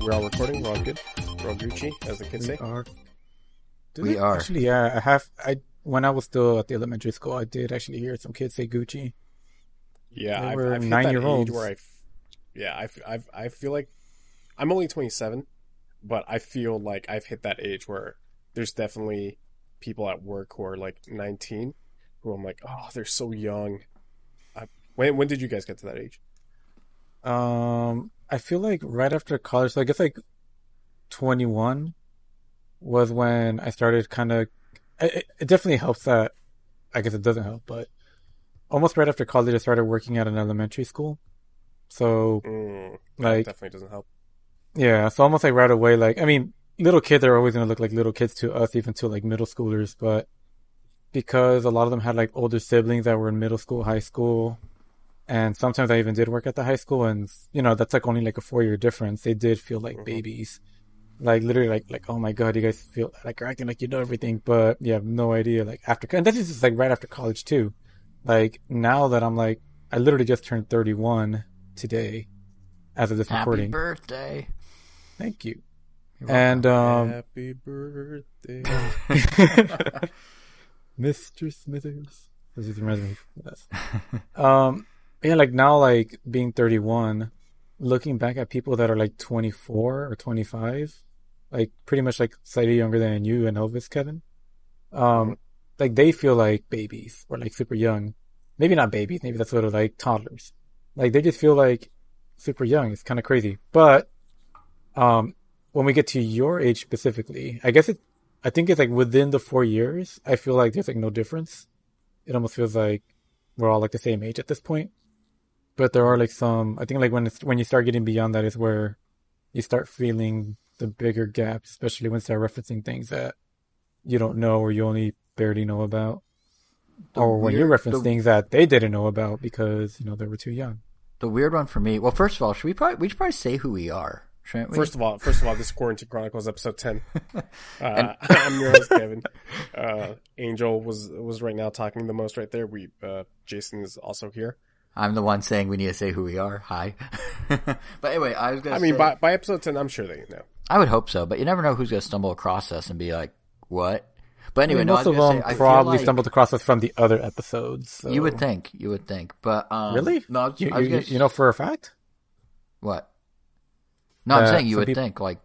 We're all recording. We're all good. We're all Gucci, as the kids We say. are. We are. Actually, yeah, I have. When I was still at the elementary school, I did actually hear some kids say Gucci. Yeah, They I've were hit that age 9-year-olds. where I feel like I'm only 27, but I feel like I've hit that age where there's definitely people at work who are like 19, who I'm like, oh, they're so young. When did you guys get to that age? I feel like right after college, so I guess like 21 was when I started kind of. It definitely helps that. I guess it doesn't help, but almost right after college, I started working at an elementary school. So, That like, definitely doesn't help. yeah, so almost like right away, like, I mean, little kids are always going to look like little kids to us, even to like middle schoolers, but because a lot of them had like older siblings that were in middle school, high school, and sometimes I even did work at the high school, and that's like only like a 4-year difference. They did feel like babies, like literally like oh my god, you guys feel like you're acting like you know everything, but you have no idea. Like after, and this is just like right after college too. Like now that I'm like, I literally just turned 31 today, as of this Happy recording. birthday. Thank you. You're And Happy birthday. Mr. Smithers. This is reminds me of this. Yeah, like now, like being 31, looking back at people that are like 24 or 25, like pretty much like slightly younger than you and Elvis, Kevin. Like they feel like babies or like super young. Maybe not babies, maybe that's sort of like toddlers. Like they just feel like super young. It's kind of crazy. But when we get to your age specifically, I think it's like within the 4 years, I feel like there's like no difference. It almost feels like we're all like the same age at this point. But there are like some, I think like when you start getting beyond that is where you start feeling the bigger gaps, especially when you start referencing things that you don't know or you only barely know about. Or when you reference things that they didn't know about because, they were too young. The weird one for me, well, first of all, we should probably say who we are, shouldn't we? First of all, this is Quarantine Chronicles episode 10. I'm your host, Kevin. Angel was right now talking the most right there. Jason is also here. I'm the one saying we need to say who we are. Hi. But anyway, I was going to say... by episode 10, I'm sure they know. I would hope so, but you never know who's going to stumble across us and be like, what? But anyway, most of them probably stumbled across us from the other episodes. So. You would think. But really? No, you know for a fact? What? No, I'm saying you would think like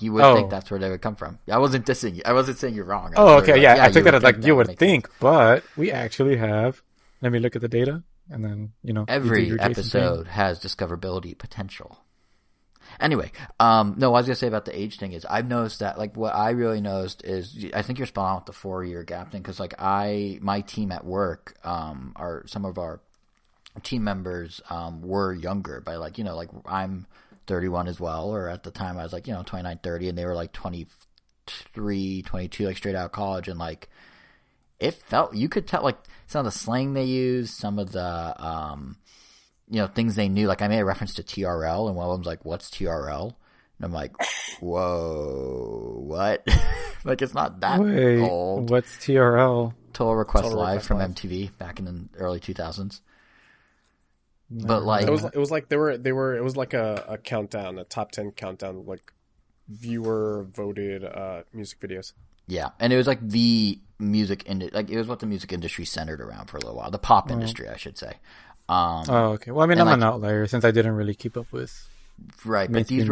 you would think that's where they would come from. I wasn't dissing you. I wasn't saying you're wrong. Oh, okay, yeah. I took that as like you would think, but we actually have. Let me look at the data, and then every episode has discoverability potential. Anyway, no, what I was gonna say about the age thing is I've noticed that like what I really noticed is I think you're spot on with the 4-year gap thing because like my team at work, some of our team members were younger by like like I'm 31 as well, or at the time I was like 29, 30, and they were like 23, 22, like straight out of college, and like it felt you could tell like some of the slang they used, some of the things they knew. Like I made a reference to TRL, and one of them's like, "What's TRL?" And I'm like, "Whoa, what?" Like it's not that old. What's TRL? Total Request Live from MTV back in the early 2000s. But like it was like it was like a countdown, a top 10 countdown, like viewer voted music videos. Yeah, and it was like the music it was what the music industry centered around for a little while. The pop industry, I should say. Okay. Well, I mean, I'm an outlier since I didn't really keep up with. Right, but these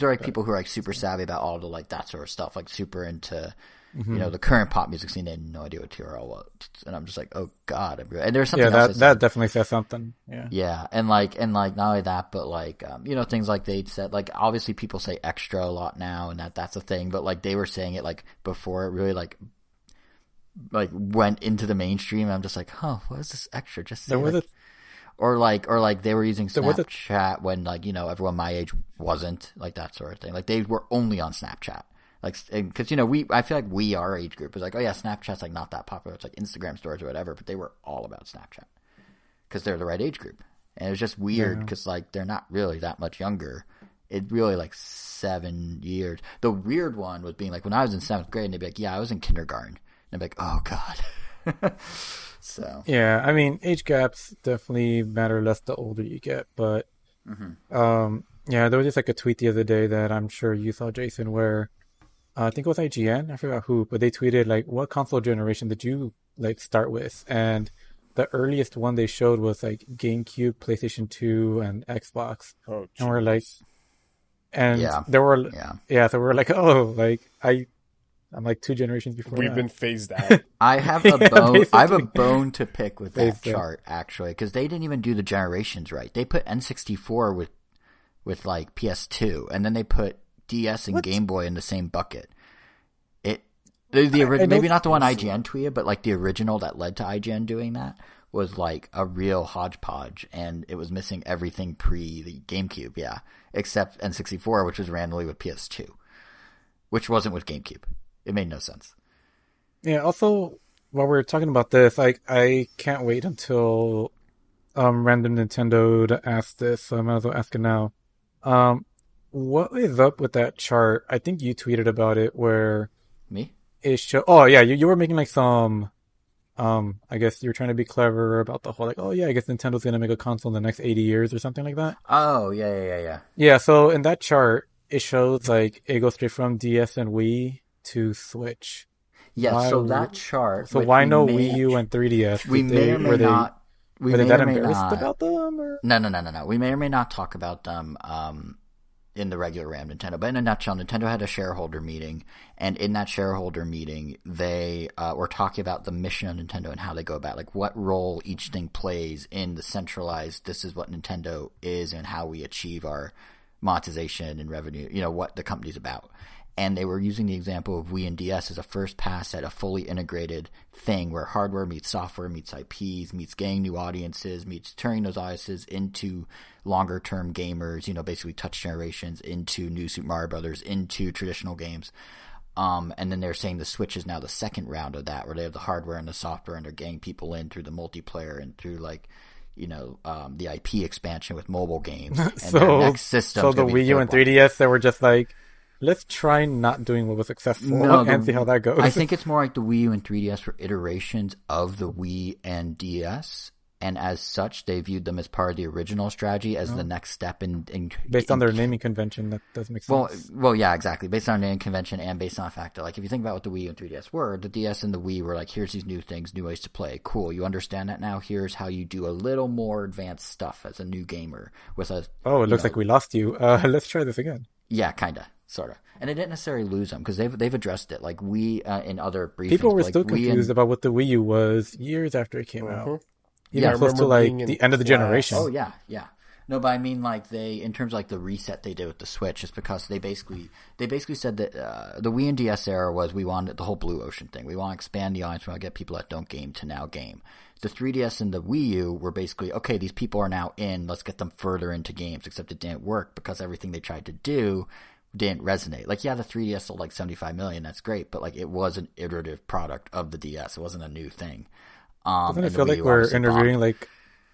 are people who are like super savvy about all the like that sort of stuff, like super into the current pop music scene. They had no idea what TRL was, and I'm just like, oh god. And there's something else that definitely says something. Yeah, and like not only that, but like things like they said, like obviously people say extra a lot now, and that's a thing, but like they were saying it like before it really like went into the mainstream. And I'm just like, what is this extra? Just say Or like they were using Snapchat when like everyone my age wasn't, like that sort of thing. Like they were only on Snapchat, like because I feel like our age group is like, oh yeah, Snapchat's like not that popular. It's like Instagram stories or whatever, but they were all about Snapchat because they're the right age group, and it was just weird because like they're not really that much younger. It really like 7 years. The weird one was being like when I was in 7th grade, and they'd be like, yeah, I was in kindergarten, and I'd be like, oh god. So yeah, I mean, age gaps definitely matter less the older you get, but Yeah, there was just like a tweet the other day that I'm sure you saw, Jason, where I think it was IGN, I forgot who, but they tweeted like, "What console generation did you like start with?" And the earliest one they showed was like GameCube, PlayStation 2, and Xbox. Oh, And we're like, jeez. and Yeah, there were, yeah. yeah, so we're like, oh, like I'm like 2 generations before We've been that. phased out. I have a Yeah, bone. I have a basically. bone to pick with that Based, chart actually, because they didn't even do the generations right. They put N64 with like PS2, and then they put DS and what? Game Boy in the same bucket. It I maybe don't. not the one So, IGN tweeted, but like the original that led to IGN doing that was like a real hodgepodge, and it was missing everything pre the GameCube, yeah, except N64, which was randomly with PS2, which wasn't with GameCube. It made no sense. Yeah. Also, while we're talking about this, like I can't wait until random Nintendo to ask this, so I might as well ask it now. Um, what is up with that chart? I think you tweeted about it where Me? it show. Oh yeah, you were making like some. I guess you were trying to be clever about the whole like, oh yeah, I guess Nintendo's gonna make a console in the next 80 years or something like that. Oh yeah. Yeah. So in that chart, it shows like it goes straight from DS and Wii to Switch. Yeah, Why? so that chart, So which why no Wii U and 3DS? we may or may not, we Were they may that or may embarrassed not, about them or? no. We may or may not talk about them in the regular RAM Nintendo. But in a nutshell, Nintendo had a shareholder meeting, and in that shareholder meeting, they were talking about the mission of Nintendo and how they go about, like what role each thing plays in the centralized. This is what Nintendo is and how we achieve our monetization and revenue. You know what the company's about. And they were using the example of Wii and DS as a first pass at a fully integrated thing where hardware meets software, meets IPs, meets getting new audiences, meets turning those audiences into longer term gamers, you know, basically touch generations, into new Super Mario Brothers, into traditional games. And then they're saying the Switch is now the second round of that, where they have the hardware and the software, and they're getting people in through the multiplayer and through like, you know, the IP expansion with mobile games. And their So, next system so is the going to be Wii the U third and one. 3DS, they were just like, let's try not doing what was successful No, and see how that goes. I think it's more like the Wii U and 3DS were iterations of the Wii and DS, and as such, they viewed them as part of the original strategy as the next step Based on their naming convention, that does make sense. well, yeah, exactly. Based on naming convention and based on the fact that, like, if you think about what the Wii U and 3DS were, the DS and the Wii were like, here's these new things, new ways to play. Cool, you understand that now. Here's how you do a little more advanced stuff as a new gamer with a. Oh, it looks like we lost you. Let's try this again. Yeah, kind of, sort of. And they didn't necessarily lose them because they've addressed it. Like we in other briefings, People were like still confused about what the Wii U was years after it came out. Yeah, I Even close to remember like being in the end of the class. generation. Oh yeah. No, but I mean like they, in terms of like the reset they did with the Switch, is because they basically said that the Wii and DS era was, we wanted the whole blue ocean thing. We want to expand the audience. We want to get people that don't game to now game. The 3DS and the Wii U were basically, okay, these people are now in. Let's get them further into games. Except it didn't work because everything they tried to do didn't resonate. Like, yeah, the 3DS sold like 75 million. That's great, but like it was an iterative product of the DS. It wasn't a new thing. Doesn't And it the feel Wii like U we're obviously interviewing bombed. like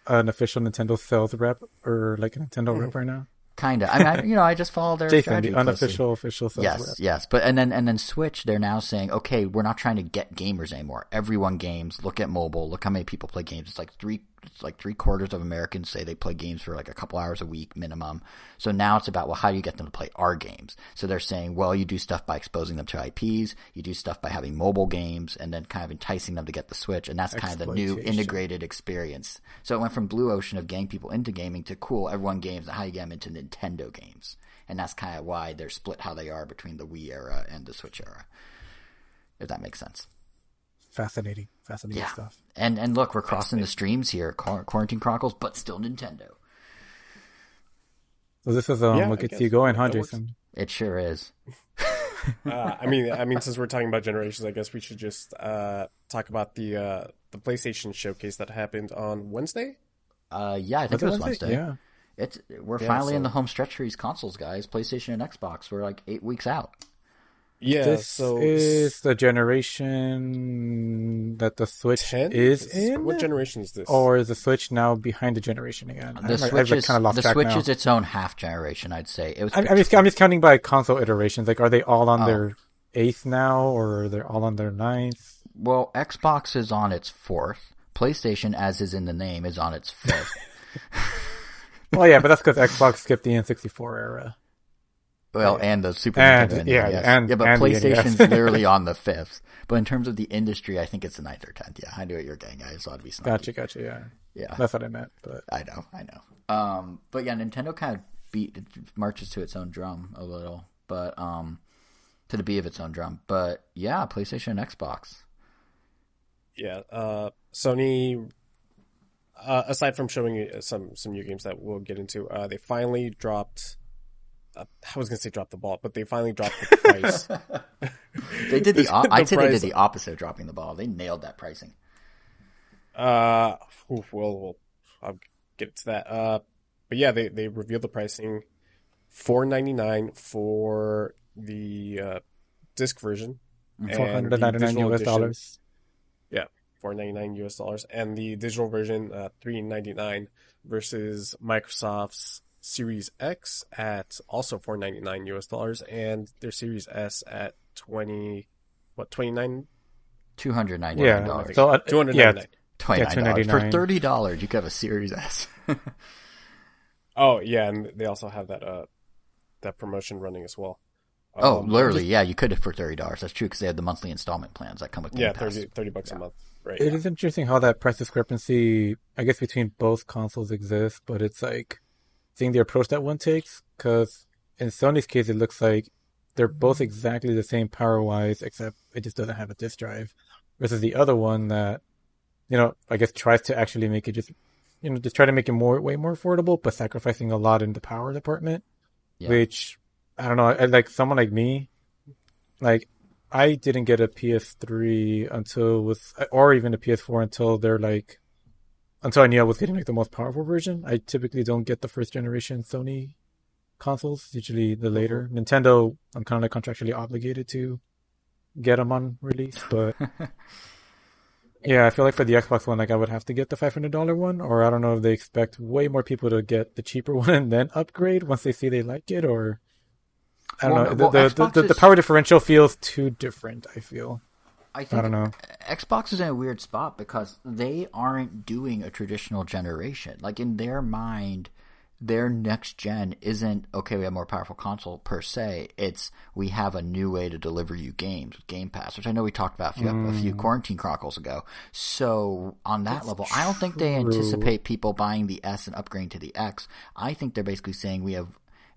an official Nintendo sales rep or like a Nintendo rep right now? Kind of. I mean, I just follow their Jason, strategy the closely. unofficial official sales rep. Yes. But and then Switch, they're now saying, okay, we're not trying to get gamers anymore. Everyone games. Look at mobile. Look how many people play games. It's like three quarters of Americans say they play games for like a couple hours a week minimum. So now it's about, well, how do you get them to play our games? So they're saying, well, you do stuff by exposing them to IPs. You do stuff by having mobile games, and then kind of enticing them to get the Switch. And that's kind of the new Exploitation. integrated experience. So it went from blue ocean of getting people into gaming to, cool, everyone games, and how you get them into Nintendo games. And that's kind of why they're split how they are between the Wii era and the Switch era. If that makes sense. Fascinating Yeah. stuff. And look, we're crossing the streams here. Quarantine Chronicles, but still Nintendo. So this is Yeah, what I gets guess you going, huh, that works. Jason? It sure is. I mean, since we're talking about generations, I guess we should just talk about the PlayStation showcase that happened on Wednesday. Yeah, I think it was Wednesday. Yeah. We're Yeah, finally in so- the home stretch for these consoles, guys. PlayStation and Xbox. We're like 8 weeks out. Yeah, This so is the generation that the Switch 10 is in? What generation is this? Or is the Switch now behind the generation again? The Switch is its own half generation, I'd say. It was. I'm just counting by console iterations. Like, are they all on their 8th now, or they're all on their 9th? Well, Xbox is on its 4th. PlayStation, as is in the name, is on its 5th. Well, yeah, but that's because Xbox skipped the N64 era. Well, and the Super And Nintendo and the yeah, NES. and Yeah, but and the PlayStation's NES. literally on the fifth. But in terms of the industry, I think it's the ninth or 10th. Yeah, I knew what you were getting. I just thought to be snarky. Gotcha. Yeah, Yeah, that's what I meant. But I know. But yeah, Nintendo kind of marches to its own drum a little, but to the beat of its own drum. But yeah, PlayStation and Xbox. Yeah, Sony. Aside from showing you some new games that we'll get into, they finally dropped. I was gonna say drop the ball, but they finally dropped the price. They did I'd say they price. did the opposite of dropping the ball. They nailed that pricing. Well, I'll get to that. But yeah, they revealed the pricing, $4.99 for the disc version, and the $499 digital US edition. dollars. Yeah, $4.99 US, and the digital version, $3.99 versus Microsoft's Series X at also $4.99 US, and their Series S at 29. $299. Yeah. $299. So $299. For $299. $30, you could have a Series S. Oh yeah, and they also have that promotion running as well. Literally, yeah, you could have for $30. That's true because they have the monthly installment plans that come with Game Yeah, Pass. 30 bucks a month. Right. It is interesting how that price discrepancy, I guess, between both consoles exists, but it's like seeing the approach that one takes. Because in Sony's case, it looks like they're both exactly the same power-wise, except it just doesn't have a disk drive. Versus the other one that, I guess tries to actually make it just try to make it way more affordable, but sacrificing a lot in the power department. Yeah. Which I don't know. Like someone like me, like I didn't get a PS3 or even a PS4 until I knew I was getting like the most powerful version. I typically don't get the first generation Sony consoles. Usually the later. Nintendo, I'm kind of like contractually obligated to get them on release, but. Yeah, I feel like for the Xbox One, like I would have to get the $500 one, or I don't know if they expect way more people to get the cheaper one and then upgrade once they see they like it, or I don't know. The power differential feels too different, I feel. I think don't know. Xbox is in a weird spot because they aren't doing a traditional generation. Like in their mind, their next gen isn't, okay, we have a more powerful console per se. It's, we have a new way to deliver you games with Game Pass, which I know we talked about a few Quarantine Chronicles ago. So on that level, I don't think they anticipate people buying the S and upgrading to the X. I think they're basically saying we have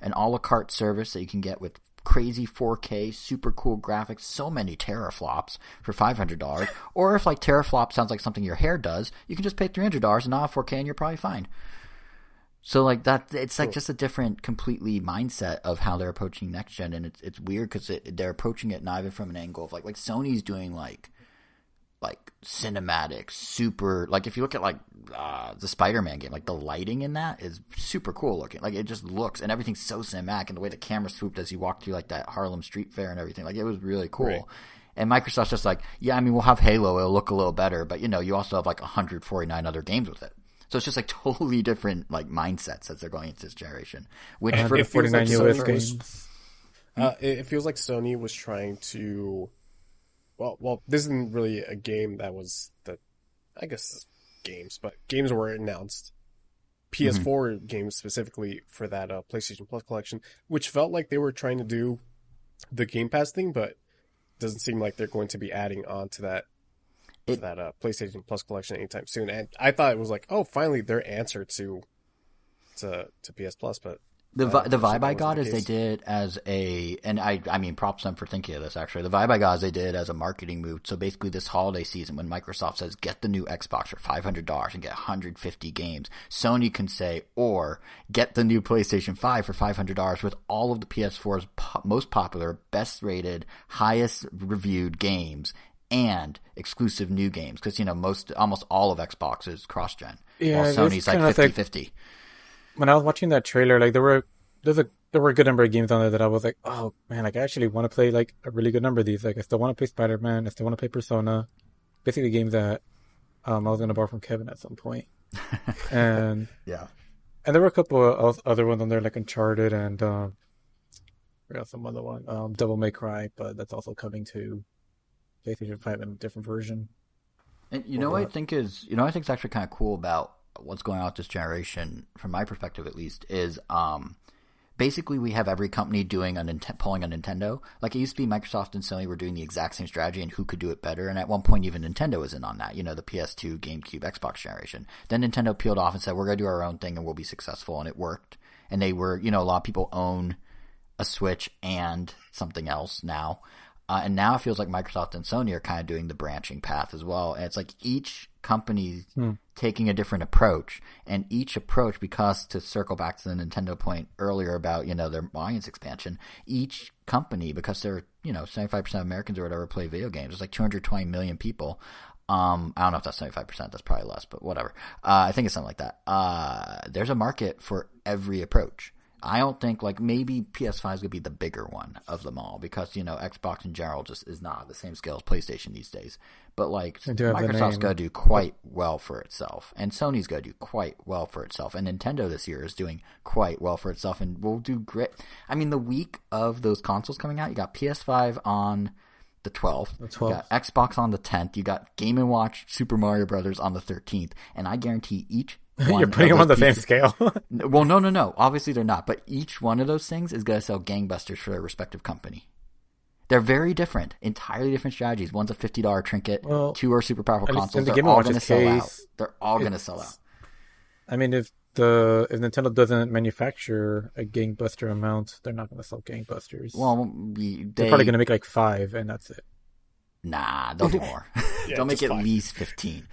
an a la carte service that you can get with crazy 4K, super cool graphics, so many teraflops for $500. Or if like teraflop sounds like something your hair does, you can just pay $300 and not have 4K and you're probably fine. So like that, it's like just a different, completely mindset of how they're approaching next gen, and it's weird because they're approaching it not even from an angle of like Sony's doing like cinematic, super, like if you look at like the Spider-Man game, like the lighting in that is super cool looking. Like it just looks, and everything's so cinematic, and the way the camera swooped as you walk through like that Harlem Street Fair and everything, like it was really cool. Right. And Microsoft's just like, yeah, I mean, we'll have Halo, it'll look a little better, but you also have like 149 other games with it. So it's just like totally different like mindsets as they're going into this generation. Which for 49 US games. It feels like Sony was trying to. Well, this isn't really a game that was I guess games, but games were announced. PS4 games specifically for that PlayStation Plus collection, which felt like they were trying to do the Game Pass thing, but doesn't seem like they're going to be adding on to that. PlayStation Plus collection anytime soon, and I thought it was like, oh, finally their answer to PS Plus, but the vibe I got is they did as and I mean props them for thinking of this actually. The vibe I got is they did as a marketing move. So basically, this holiday season, when Microsoft says get the new Xbox for $500 and get 150 games, Sony can say, or get the new PlayStation 5 for $500 with all of the PS4's most popular, best rated, highest reviewed games. And exclusive new games, because almost all of Xbox is cross-gen, while Sony's like 50-50. When I was watching that trailer, like there were a good number of games on there that I was like, oh man, like I actually want to play like a really good number of these. Like I still want to play Spider-Man, I still want to play Persona, basically games that I was going to borrow from Kevin at some point. And yeah, and there were a couple of other ones on there like Uncharted and some other one, Devil May Cry, but that's also coming to PlayStation 5 in a different version. And what I think is actually kind of cool about what's going on with this generation, from my perspective at least, is basically we have every company doing pulling a Nintendo. Like it used to be Microsoft and Sony were doing the exact same strategy and who could do it better. And at one point even Nintendo was in on that, the PS2, GameCube, Xbox generation. Then Nintendo peeled off and said, we're going to do our own thing and we'll be successful. And it worked. And they were, a lot of people own a Switch and something else now. And now it feels like Microsoft and Sony are kind of doing the branching path as well. And it's like each company taking a different approach, and each approach, because to circle back to the Nintendo point earlier about, their audience expansion, each company, because they're, 75% of Americans or whatever play video games. It's like 220 million people. I don't know if that's 75%. That's probably less, but whatever. I think it's something like that. There's a market for every approach. I don't think, like, maybe PS5 is going to be the bigger one of them all because, Xbox in general just is not the same scale as PlayStation these days. But, like, Microsoft's going to do quite well for itself, and Sony's going to do quite well for itself, and Nintendo this year is doing quite well for itself and will do great. I mean, the week of those consoles coming out, you got PS5 on the 12th. You got Xbox on the 10th. You got Game & Watch Super Mario Brothers on the 13th, and I guarantee each You're putting them on the same scale. Well, no. Obviously, they're not. But each one of those things is going to sell gangbusters for their respective company. They're very different, entirely different strategies. One's a $50 trinket. Well, two are super powerful consoles. They're all going to sell out. They're all going to sell out. I mean, if Nintendo doesn't manufacture a gangbuster amount, they're not going to sell gangbusters. Well, they're probably going to make like 5, and that's it. Nah, they'll do more. Yeah, they'll make at least 15.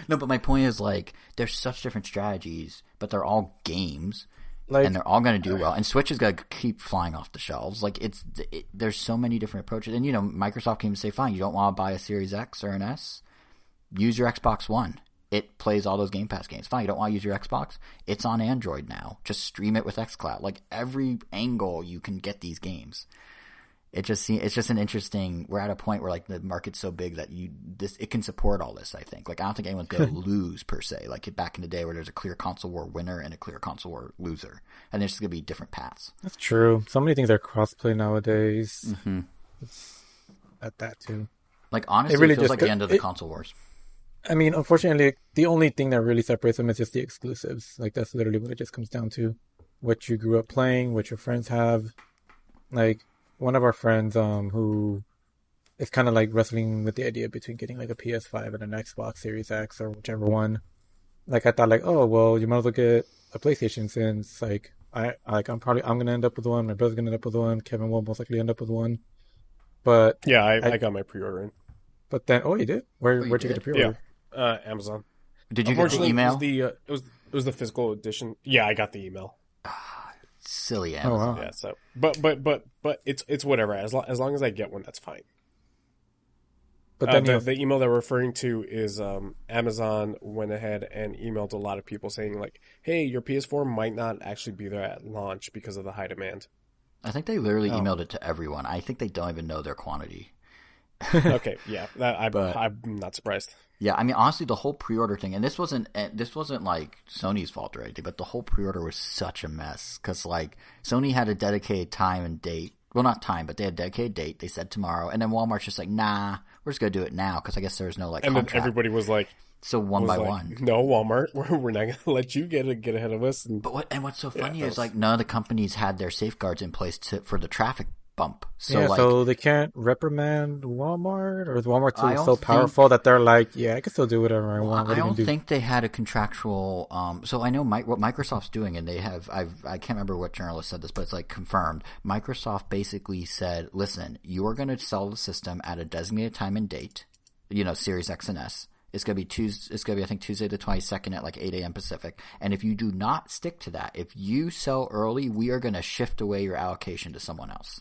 No, but my point is, like, there's such different strategies, but they're all games, and they're all going to do well. And Switch is going to keep flying off the shelves. Like, there's so many different approaches. And, Microsoft came and say, fine, you don't want to buy a Series X or an S? Use your Xbox One. It plays all those Game Pass games. Fine, you don't want to use your Xbox? It's on Android now. Just stream it with xCloud. Like, every angle you can get these games. It's just an interesting. We're at a point where like the market's so big that it can support all this. I think. Like I don't think anyone's going to lose per se. Like back in the day where there's a clear console war winner and a clear console war loser, and there's just going to be different paths. That's true. So many things are crossplay nowadays. Mm-hmm. It's at that too. Like honestly, it really feels like the end of the console wars. I mean, unfortunately, the only thing that really separates them is just the exclusives. Like that's literally what it just comes down to: what you grew up playing, what your friends have, like. One of our friends, who is kind of like wrestling with the idea between getting like a PS5 and an Xbox Series X or whichever one. Like I thought, like, oh well, you might as well get a PlayStation since I'm gonna end up with one. My brother's gonna end up with one. Kevin will most likely end up with one. But yeah, I got my pre-order in. But then, you did? Where'd you get the pre-order? Yeah, Amazon. Did you get the email? It was the physical edition. Yeah, I got the email. Silly Amazon. Oh, wow. Yeah, so but it's whatever. As long as I get one, that's fine. But then the email that we're referring to is Amazon went ahead and emailed a lot of people saying like, "Hey, your PS4 might not actually be there at launch because of the high demand." I think they literally emailed it to everyone. I think they don't even know their quantity. Okay, yeah, I'm not surprised. Yeah, I mean, honestly, the whole pre-order thing, and this wasn't like Sony's fault or anything, but the whole pre-order was such a mess because like Sony had a dedicated time and date. Well, not time, but they had a dedicated date. They said tomorrow, and then Walmart's just like, nah, we're just gonna do it now because I guess there's no like. And contract. then everybody was like, so one by one. No, Walmart, we're not gonna let you get ahead of us. But what's so funny is like none of the companies had their safeguards in place for the traffic bump. So so they can't reprimand Walmart, or is Walmart so powerful that they're like, yeah, I can still do whatever I want. I don't think they had a contractual. So I know what Microsoft's doing, and they have. I can't remember what journalist said this, but it's like confirmed. Microsoft basically said, "Listen, you are going to sell the system at a designated time and date. Series X and S. It's going to be Tuesday. It's going to be I think Tuesday the 22nd at like 8 a.m. Pacific. And if you do not stick to that, if you sell early, we are going to shift away your allocation to someone else."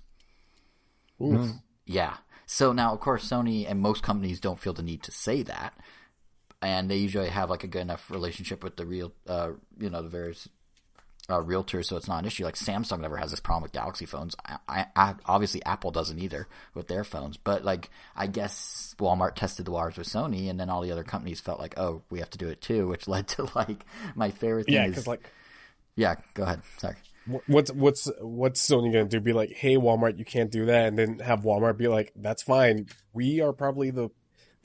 Oof. Yeah. So now, of course, Sony and most companies don't feel the need to say that, and they usually have like a good enough relationship with the the various realtors, so it's not an issue. Like Samsung never has this problem with Galaxy phones. I obviously Apple doesn't either with their phones. But like, I guess Walmart tested the waters with Sony, and then all the other companies felt like, oh, we have to do it too, which led to like my favorite thing. Yeah, because like, yeah, go ahead. Sorry. What's Sony gonna do? Be like, hey, Walmart, you can't do that, and then have Walmart be like, that's fine. We are probably the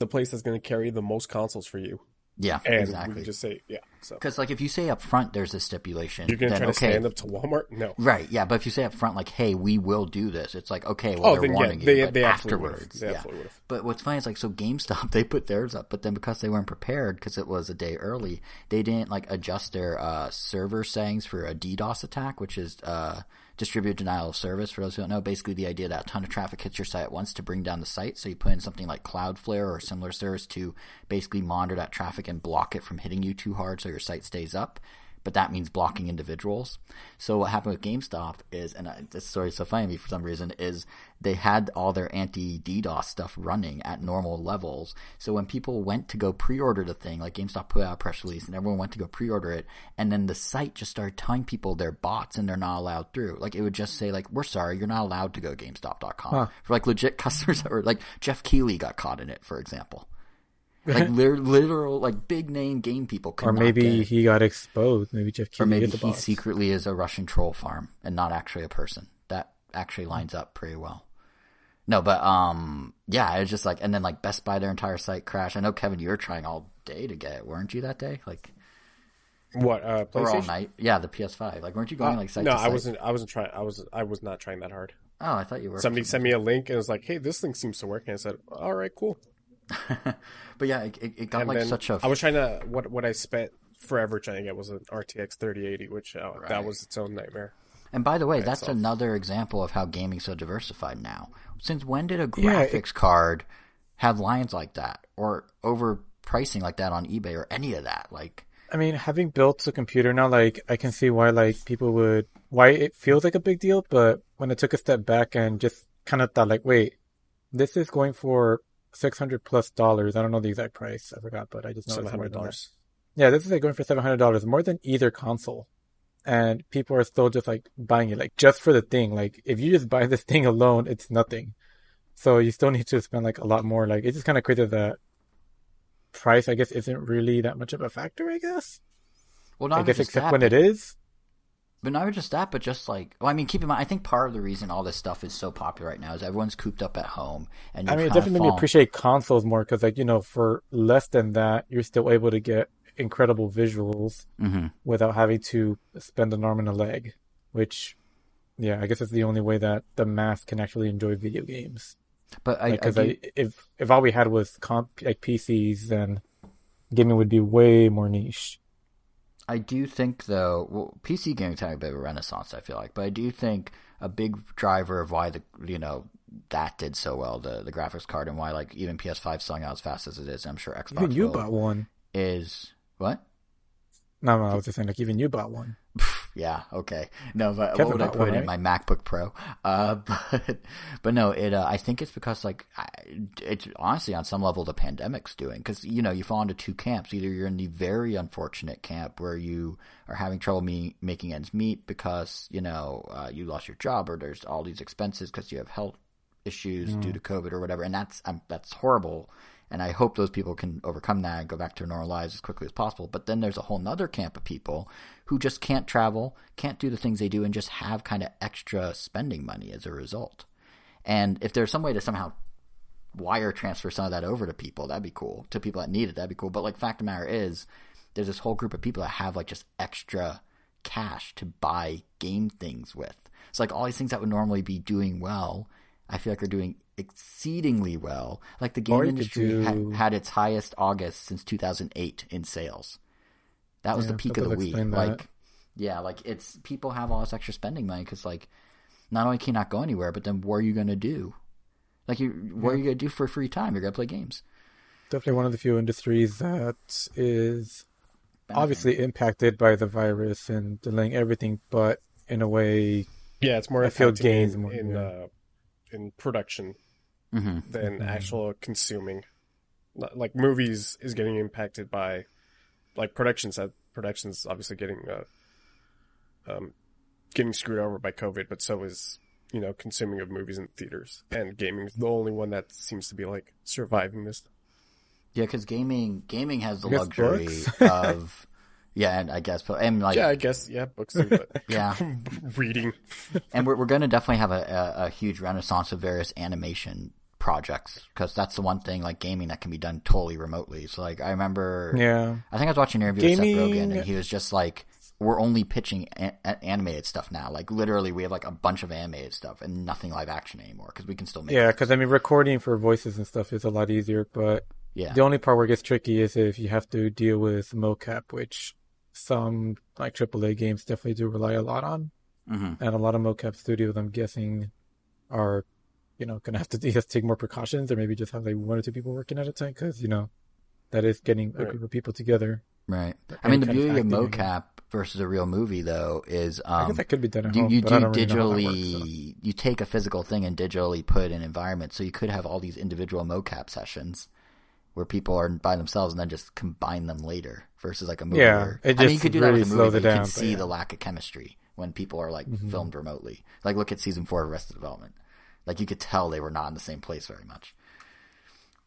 place that's gonna carry the most consoles for you. Yeah, and we exactly. can just say, yeah. So Because like if you say up front there's a stipulation, you're gonna then try to okay, stand up to Walmart? No. right? Yeah, but if you say up front like, "Hey, we will do this," it's like, okay, well Oh, they're then yeah, warning you, but they absolutely would have. afterwards, They yeah. absolutely would have. But what's funny is like, so GameStop they put theirs up, but then because they weren't prepared because it was a day early, they didn't like adjust their server settings for a DDoS attack, which is distributed denial of service. For those who don't know, basically the idea that a ton of traffic hits your site at once to bring down the site. So you put in something like Cloudflare or a similar service to basically monitor that traffic and block it from hitting you too hard so your site stays up. But that means blocking individuals. So what happened with GameStop is, and this story is so funny to me for some reason, is they had all their anti-DDoS stuff running at normal levels. So when people went to go pre-order the thing, like GameStop put out a press release and everyone went to go pre-order it, and then the site just started telling people they're bots and they're not allowed through. Like it would just say like, we're sorry, you're not allowed to go GameStop.com. Huh. For like legit customers, or like Jeff Keighley got caught in it, for example. Like literal, like big name game people could Or not maybe get it. he got exposed. Maybe Jeff Or Keighley maybe is the he boss. secretly is a Russian troll farm and not actually a person. That actually lines up pretty well. No, but yeah, it's just like, and then like Best Buy, their entire site crashed. I know, Kevin, you were trying all day to get it, weren't you, that day? Like, What or PlayStation? all night? Yeah, the PS5. Like, weren't you going like site no, to site? I wasn't trying. I was not trying that hard. Oh, I thought you were. Somebody sent me a link and it was like, "Hey, this thing seems to work." And I said, "All right, cool." But yeah, it got And like then such a. I was trying to what I spent forever trying to get was an RTX 3080, which Right. that was its own nightmare. And by the way, by that's itself. another example of how gaming's so diversified now. Since when did a Yeah, graphics card have lines like that, or overpricing like that on eBay, or any of that? Like, I mean, having built a computer now, like I can see why like people would why it feels like a big deal, but when I took a step back and just kind of thought like, wait, this is going for $600+. I don't know the exact price. I forgot, but I just know it's more than that. $700. Yeah, this is like going for $700, more than either console. And people are still just like buying it, like just for the thing. Like if you just buy this thing alone, it's nothing. So you still need to spend like a lot more. Like it's just kind of crazy that price, I guess, isn't really that much of a factor, I guess. well, not I even guess just except that, when but, it is. but not even just that, but just like, well, I mean, keep in mind, I think part of the reason all this stuff is so popular right now is everyone's cooped up at home, and I mean, it you've kind definitely of made me fallen. appreciate consoles more because, like, you know, for less than that, you're still able to get incredible visuals Mm-hmm. without having to spend an arm and a leg, which, yeah, I guess it's the only way that the mass can actually enjoy video games. But I Because do, if all we had was like PCs, then gaming would be way more niche. I do think though, well, PC gaming's had a bit of a renaissance, I feel like, but I do think a big driver of why that did so well, the graphics card, and why like even PS5 selling out as fast as it is, and I'm sure Xbox Even you will, bought one. is what? No, I was just saying, like, even you bought one. Yeah, okay. No, but Kevin what would I bought put one, in right? my MacBook Pro? But no, it. I think it's because like it's honestly on some level the pandemic's doing, because you fall into two camps. Either you're in the very unfortunate camp where you are having trouble making ends meet because you lost your job, or there's all these expenses because you have health issues due to COVID or whatever, and that's horrible. And I hope those people can overcome that and go back to their normal lives as quickly as possible. But then there's a whole nother camp of people who just can't travel, can't do the things they do, and just have kind of extra spending money as a result. And if there's some way to somehow wire transfer some of that over to people, that'd be cool. To people that need it, that'd be cool. But like, fact of the matter is, there's this whole group of people that have like just extra cash to buy game things with. It's like all these things that would normally be doing well, I feel like are doing exceedingly well. Like the game Or you could industry do- had its highest August since 2008 in sales. That was the peak that of the does week. explain that. Like, yeah, like it's people have all this extra spending money because like not only can you not go anywhere, but then what are you gonna do? Like, what are you gonna do for free time? You're gonna play games. Definitely one of the few industries that is obviously impacted by the virus and delaying everything, but in a way, Yeah, it's more I feel impacting gains in more, yeah. in production Mm-hmm. than actual consuming. Like movies is getting impacted by like productions obviously getting screwed over by COVID, but so is consuming of movies in theaters, and gaming is the only one that seems to be like surviving this. Yeah, because gaming has the I guess luxury books. of and I guess and like Yeah, I guess books too, but yeah. reading. And we're going to definitely have a huge renaissance of various animation projects, because that's the one thing like gaming that can be done totally remotely. So like I remember, Yeah. I think I was watching an interview with Seth Rogen, Gaming. and he was just like, we're only pitching animated stuff now. Like literally, we have like a bunch of animated stuff and nothing live action anymore because we can still make. Yeah, things. because I mean, recording for voices and stuff is a lot easier, but Yeah. the only part where it gets tricky is if you have to deal with mocap, which some like AAA games definitely do rely a lot on, and a lot of mocap studios, I'm guessing, are gonna have to just take more precautions, or maybe just have like one or two people working at a time, because that is getting a group of people together. Right. I Any mean, the kind of beauty of acting mocap versus a real movie, though, is I guess that could be done at you home, but I do don't really know how that works. digitally. You take a physical thing and digitally put in an environment, so you could have all these individual mocap sessions where people are by themselves and then just combine them later. Versus like a movie. Yeah, where, it I mean, you just could do that really with a movie, slows but it you down, can but see yeah. the lack of chemistry when people are like filmed remotely. Like look at season 4 of Arrested Development. Like you could tell they were not in the same place very much.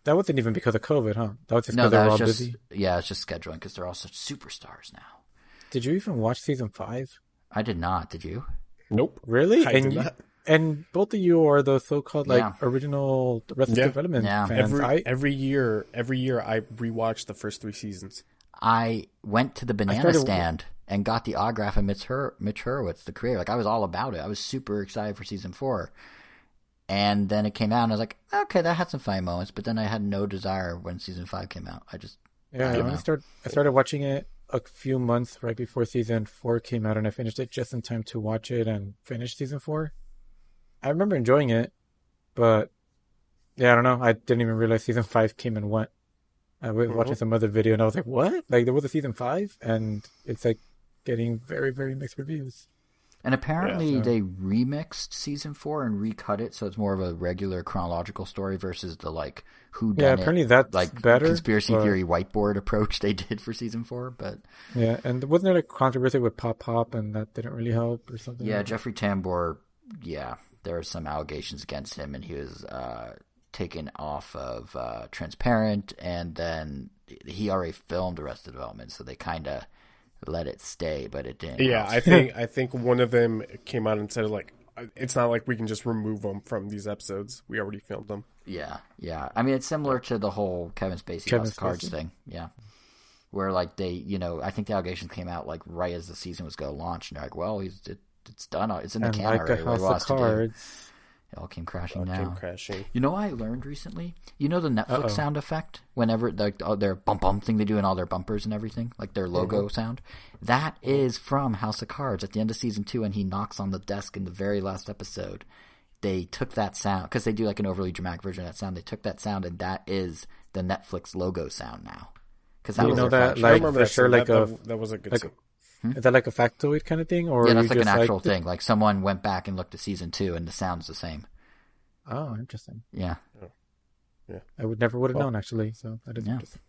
That wasn't even because of COVID, huh? That was just No, because they that were was all just busy. yeah, it's just scheduling because they're all such superstars now. Did you even watch season 5? I did not. Did you? Nope. Really? I did not. And both of you are the so-called like Yeah. original Arrested Yeah. Development Yeah. fans. Every year I rewatch the first 3 seasons. I went to the banana started- stand and got the autograph of Mitch Hurwitz, the creator. Like I was all about it. I was super excited for season 4. And then it came out and I was like, okay, that had some fine moments, but then I had no desire when season 5 came out. I I don't know. started watching it a few months right before season 4 came out, and I finished it just in time to watch it and finish season 4. I remember enjoying it, but yeah, I don't know. I didn't even realize season 5 came and went. I was watching some other video and I was like, what? Like there was a season 5, and it's like getting very, very mixed reviews. And apparently Yeah, so- they remixed season 4 and recut it, so it's more of a regular chronological story versus the like whodunit, Yeah, apparently that's like better, conspiracy but- theory whiteboard approach they did for season 4. But Yeah, and wasn't there like controversy with Pop Pop, and that didn't really help or something? yeah, Jeffrey Tambor, there are some allegations against him, and he was taken off of Transparent, and then he already filmed Arrested Development, so they kind of let it stay, but it didn't. Yeah, help. I think one of them came out and said like, it's not like we can just remove them from these episodes. We already filmed them. Yeah. I mean, it's similar to the whole Kevin Spacey House of Cards thing. Yeah. Where, like, they, I think the allegations came out, like, right as the season was going to launch. And they're like, well, it's done. It's in the And can like already. a What do you House want of us to do? Cards. It all came crashing Came down. crashing. You know what I learned recently? You know the Netflix sound effect? Whenever their bump bump thing they do in all their bumpers and everything? Like their logo sound? That is from House of Cards at the end of season 2 when he knocks on the desk in the very last episode. They took that sound, because they do like an overly dramatic version of that sound. They took that sound, and that is the Netflix logo sound now. Because that You was know their that, flagship. I like, remember for that sure, scene. like that was a good like- scene. Is that like a factoid kind of thing, or Yeah, you that's like an just, actual thing. Like someone went back and looked at season 2, and the sound's the same. Oh, interesting. Yeah. I never would have known, actually. So that is Yeah. interesting.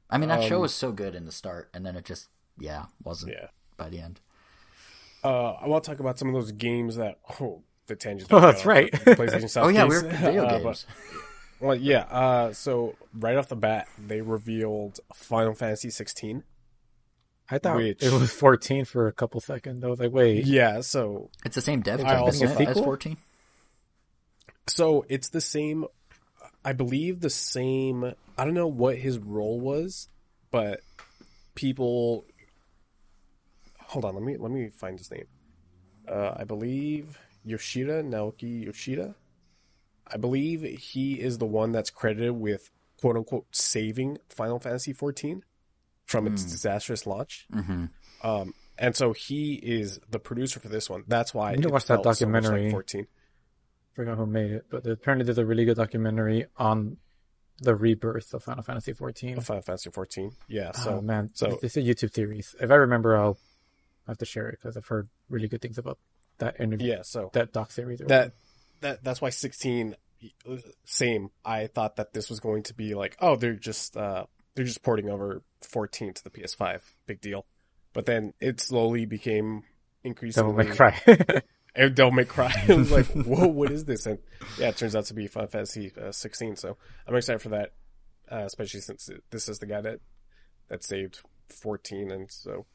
I mean, that show was so good in the start, and then it just, wasn't Yeah. by the end. I want to talk about some of those games that the tangent. Oh, that's right. PlayStation South. Oh, yeah, case. we were video games. Well, yeah. So right off the bat, they revealed Final Fantasy 16. I thought Which- it was 14 for a couple seconds. I was like, wait. Yeah. So It's the same dev I team, also isn't it, thought- as 14? it's the same. I believe the same. I don't know what his role was, but people. Hold on. Let me find his name. I believe Naoki Yoshida. I believe he is the one that's credited with quote unquote saving Final Fantasy 14 from its disastrous launch. Mm-hmm. And so he is the producer for this one. That's why I need to it watch that felt so much documentary. like 14. Forgot who made it, but apparently there's a really good documentary on the rebirth of Final Fantasy 14. Final Fantasy 14. Yeah. Oh So man, so it's a YouTube series. If I remember, I'll have to share it because I've heard really good things about that interview, yeah. So that doc series. that's why 16. Same. I thought that this was going to be like, oh, they're just porting over 14 to the PS5. Big deal. But then it slowly became increasingly. Devil May Cry. And Devil May Cry. It was like, whoa, what is this? And yeah, it turns out to be Final Fantasy 16. So I'm excited for that, especially since this is the guy that saved 14. And so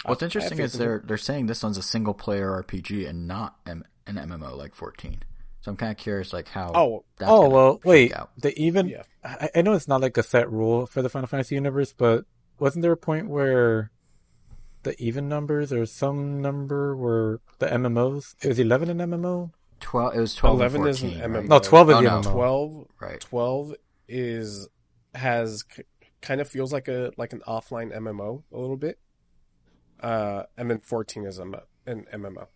What's I interesting have is faith in they're saying this one's a single player RPG and not an MMO like 14. So I'm kind of curious, like how Oh, that's Oh gonna well, shake wait. out. The even yeah. I know it's not like a set rule for the Final Fantasy universe, but wasn't there a point where the even numbers or some number were the MMOs? It was 11 an MMO. 12. It was 12 and 11 is an 14, right? No, MMO. 12 is Oh the no, MMO. 12, right. 12 is has kind of feels like an offline MMO a little bit. And then 14 is an MMO.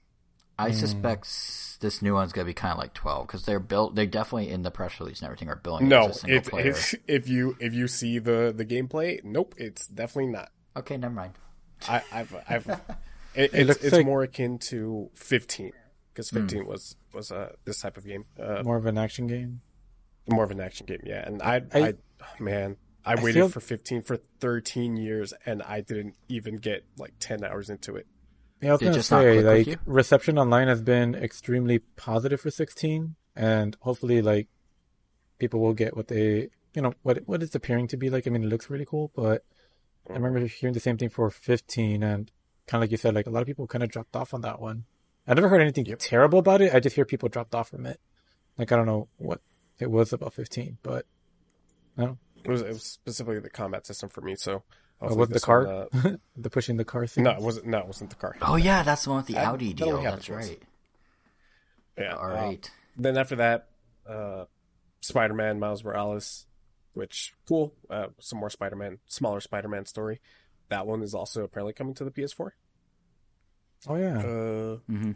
I Hmm. suspect this new one's gonna be kind of like 12 because they're built. They definitely in the press release and everything are billing it as a No, single player. if you see the gameplay, nope, it's definitely not. Okay, never mind. I've It looks it's like more akin to 15 because Hmm. 15 was this type of game, more of an action game. more of an action game. Yeah, and I man, I I waited feel for 15 for 13 years and I didn't even get like 10 hours into it. yeah, I was Did it gonna just not say click with like you? reception online has been extremely positive for 16, and hopefully like people will get what they what it's appearing to be like. I mean, it looks really cool, but I Mhm. remember hearing the same thing for 15, and kind of like you said, like a lot of people kind of dropped off on that one. I never heard anything Yep. terrible about it. I just hear people dropped off from it. Like I don't know what it was about 15, but no, It was specifically the combat system for me, so hopefully was the this one car the pushing the car no, scenes? it wasn't the car. Oh yeah, that's the one with the That Audi that only deal. happens That's once. right. Yeah. All right. Then after that, Spider-Man Miles Morales, which cool. Some more Spider-Man, smaller Spider-Man story. That one is also apparently coming to the PS4. Oh yeah, Mm-hmm.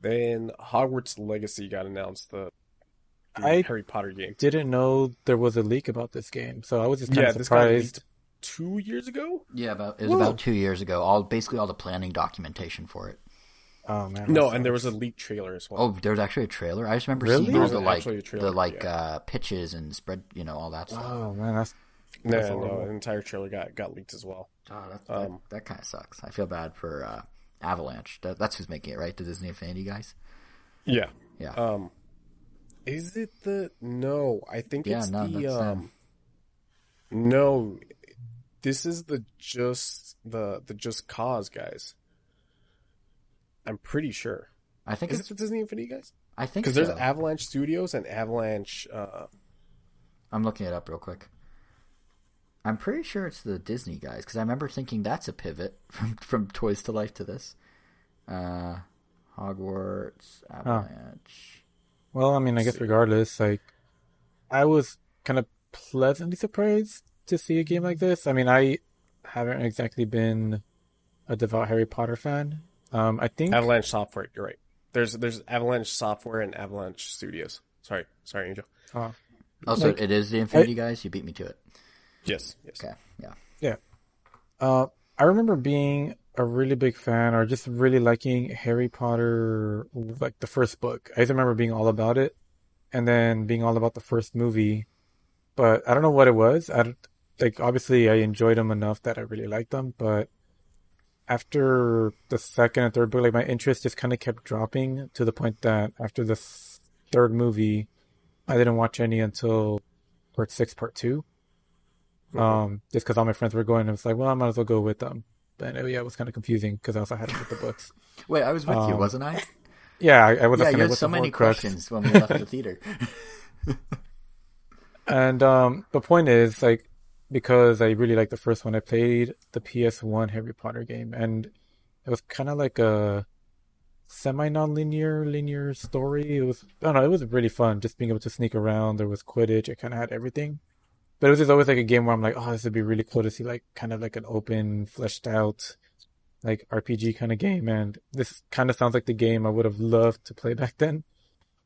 Then Hogwarts Legacy got announced, the I Harry Potter game. didn't know there was a leak about this game, so I was just kind of Yeah, this got leaked surprised. 2 years ago. Yeah, it was about Whoa. 2 years ago. All the planning documentation for it. Oh man, that No, and there was a sucks. leaked trailer as well. Oh, there was actually a trailer. I just remember seeing There all Really? was the actually a trailer. Yeah. pitches and spread, all that stuff. Oh man, that's No, horrible. an entire trailer got leaked as well. Oh, Um, that kind of sucks. I feel bad for Avalanche. That's who's making it, right? The Disney Infinity guys. yeah. Yeah, Is it the no? I think yeah. it's No, the that's no. This is the Just Cause guys. I'm pretty sure. I think Is it it's. the Disney Infinity guys? I think Because there's so. Avalanche Studios and Avalanche. I'm looking it up real quick. I'm pretty sure it's the Disney guys because I remember thinking that's a pivot from Toys to Life to this. Uh, Hogwarts Oh Avalanche. well, I mean, I Let's guess see. regardless, like I was kind of pleasantly surprised to see a game like this. I mean, I haven't exactly been a devout Harry Potter fan. I think Avalanche Software. You're right. There's Avalanche Software and Avalanche Studios. Sorry, Angel. uh, Oh, so like it is the I Infinity guys. You beat me to it. Yes. Okay, yeah. yeah. I remember being a really big fan or just really liking Harry Potter, like the first book. I just remember being all about it and then being all about the first movie. But I don't know what it was. Like, obviously, I enjoyed them enough that I really liked them. But after the second and third book, like, my interest just kind of kept dropping to the point that after the third movie, I didn't watch any until part six, part two. Hmm. Just because all my friends were going, and it's like, well, I might as well go with them. But yeah, it was kind of confusing because I also had to get the books. Wait, I was with you, Um, wasn't I? yeah, I was Yeah, kind you of had with so the many Horcrux. questions when we left the theater. And the point is, like, because I really liked the first one, I played the PS1 Harry Potter game, and it was kind of like a semi non-linear linear story. It was, I don't know, it was really fun just being able to sneak around. There was Quidditch. It kind of had everything. But it was just always like a game where I'm like, oh, this would be really cool to see, like, kind of like an open, fleshed out, like RPG kind of game. And this kind of sounds like the game I would have loved to play back then.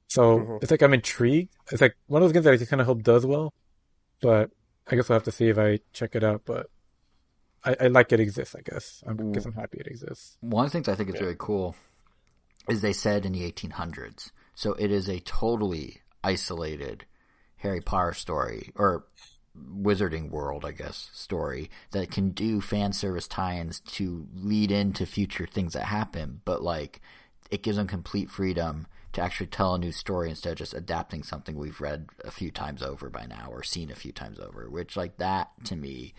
So Hmm. it's like I'm intrigued. It's like one of those games that I just kind of hope does well. But I guess we'll have to see if I check it out. But I like it exists, I guess. I guess I'm happy it exists. One of the things I think is Yeah. really cool is they said in the 1800s. So it is a totally isolated Harry Potter story, or Wizarding World, I guess, story that can do fan service tie-ins to lead into future things that happen, but like it gives them complete freedom to actually tell a new story instead of just adapting something we've read a few times over by now or seen a few times over, which like that to me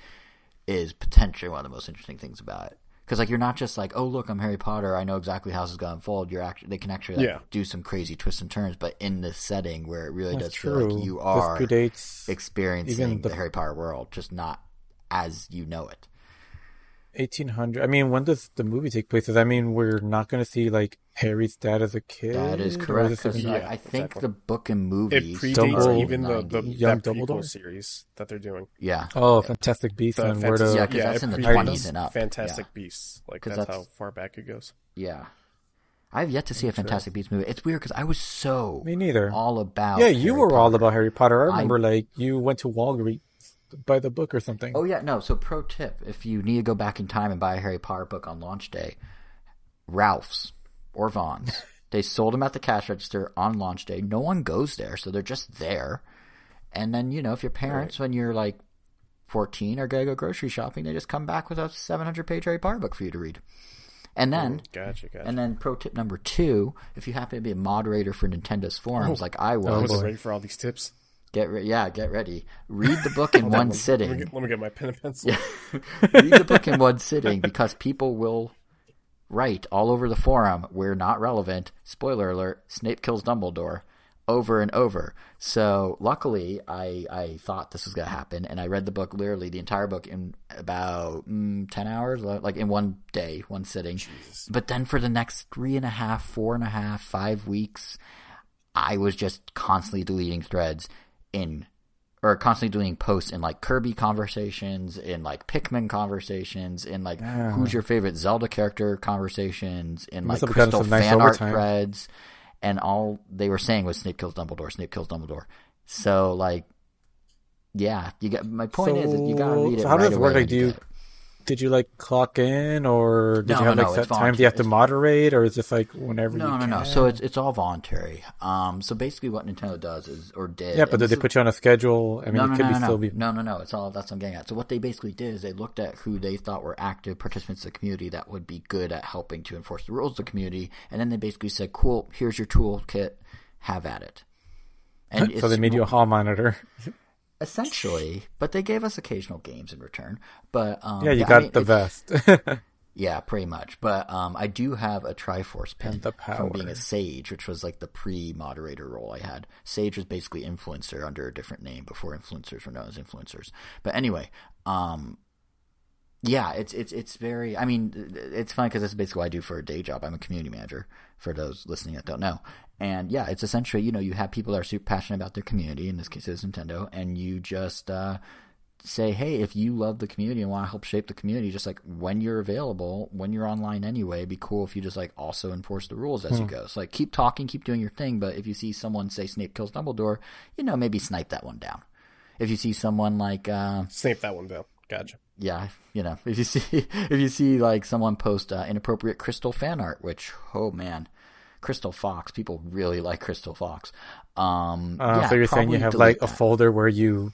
is potentially one of the most interesting things about it. Because like you're not just like, oh look, I'm Harry Potter, I know exactly how this is going to unfold. They can actually like Yeah. do some crazy twists and turns, but in this setting where it really That's does feel like true. you This are predates experiencing even the the Harry Potter world, just not as you know it. 1800. I mean, when does the movie take place? Does that mean we're not going to see like Harry's dad as a That is kid, or is correct, this because even Yeah, I think exactly. the book and It movies predates are in Dumble, the even the 90s. young that prequel Dumbledore? series that they're doing. Yeah. Oh, Yeah. Fantastic Beasts The and where fantasy, Yeah, to because yeah, that's it in the hide 20s them? predates and up. Fantastic Yeah. Beasts. Like Because that's that's, how far back it goes. yeah. I have yet to see a Fantastic Interesting. Beasts movie. It's weird because I was so Me neither. all Yeah, about you Harry were all Potter. about Harry Potter. I I remember like you went to Walgreens to buy the book or something. Oh yeah, no. So pro tip: if you need to go back in time and buy a Harry Potter book on launch day, Ralph's or Vaughn's, they sold them at the cash register on launch day. No one goes there, so they're just there. And then if your parents, when you're like 14, are gonna go grocery shopping, they just come back with a 700-page Harry Potter book for you to read. And then, Gotcha. and then pro tip number 2: if you happen to be a moderator for Nintendo's forums, like I I was, wasn't ready for all these tips. get ready. Read the book in one sitting. Let me get my pen and pencil. Read the book in one sitting because people will write all over the forum, "We're not relevant. Spoiler alert: Snape kills Dumbledore," over and over. So luckily, I thought this was going to happen, and I read the book, literally the entire book, in about 10 hours, like in one day, one sitting. Jesus. But then for the next 3.5, 4.5, 5 weeks, I was just constantly deleting threads or constantly deleting posts in like Kirby conversations, in like Pikmin conversations, in like who's your favorite Zelda character conversations, in like Crystal fan art threads, and all they were saying was Snape kills Dumbledore, Snape kills Dumbledore. So like, yeah, my point is you gotta read it. So how right does it work? away Like, did you like clock in, or did you have like set times you have to moderate, or is this like whenever you can? No. So it's all voluntary. So basically, what Nintendo does did. Yeah, but did they put you on a schedule? I mean, it could still be. No. It's all that's what I'm getting at. So what they basically did is they looked at who they thought were active participants in the community that would be good at helping to enforce the rules of the community, and then they basically said, "Cool, here's your toolkit, have at it." And so they made you a hall monitor. Essentially, but they gave us occasional games in return. But yeah, you got the vest. Yeah, pretty much. But I do have a Triforce pin from being a Sage, which was like the pre-moderator role I had. Sage was basically influencer under a different name before influencers were known as influencers. But anyway, yeah, it's very. I mean, it's fun because it's basically what I do for a day job. I'm a community manager. For those listening that don't know. And yeah, it's essentially, you have people that are super passionate about their community, in this case it's Nintendo, and you just say, hey, if you love the community and want to help shape the community, just like when you're available, when you're online anyway, it'd be cool if you just like also enforce the rules as you go. So like keep talking, keep doing your thing, but if you see someone say Snape kills Dumbledore, maybe snipe that one down. If you see someone like snipe that one down. Gotcha. Yeah, if you see like someone post inappropriate Crystal fan art, which, oh man, Crystal Fox, people really like Crystal Fox. So you're saying you have like a folder where you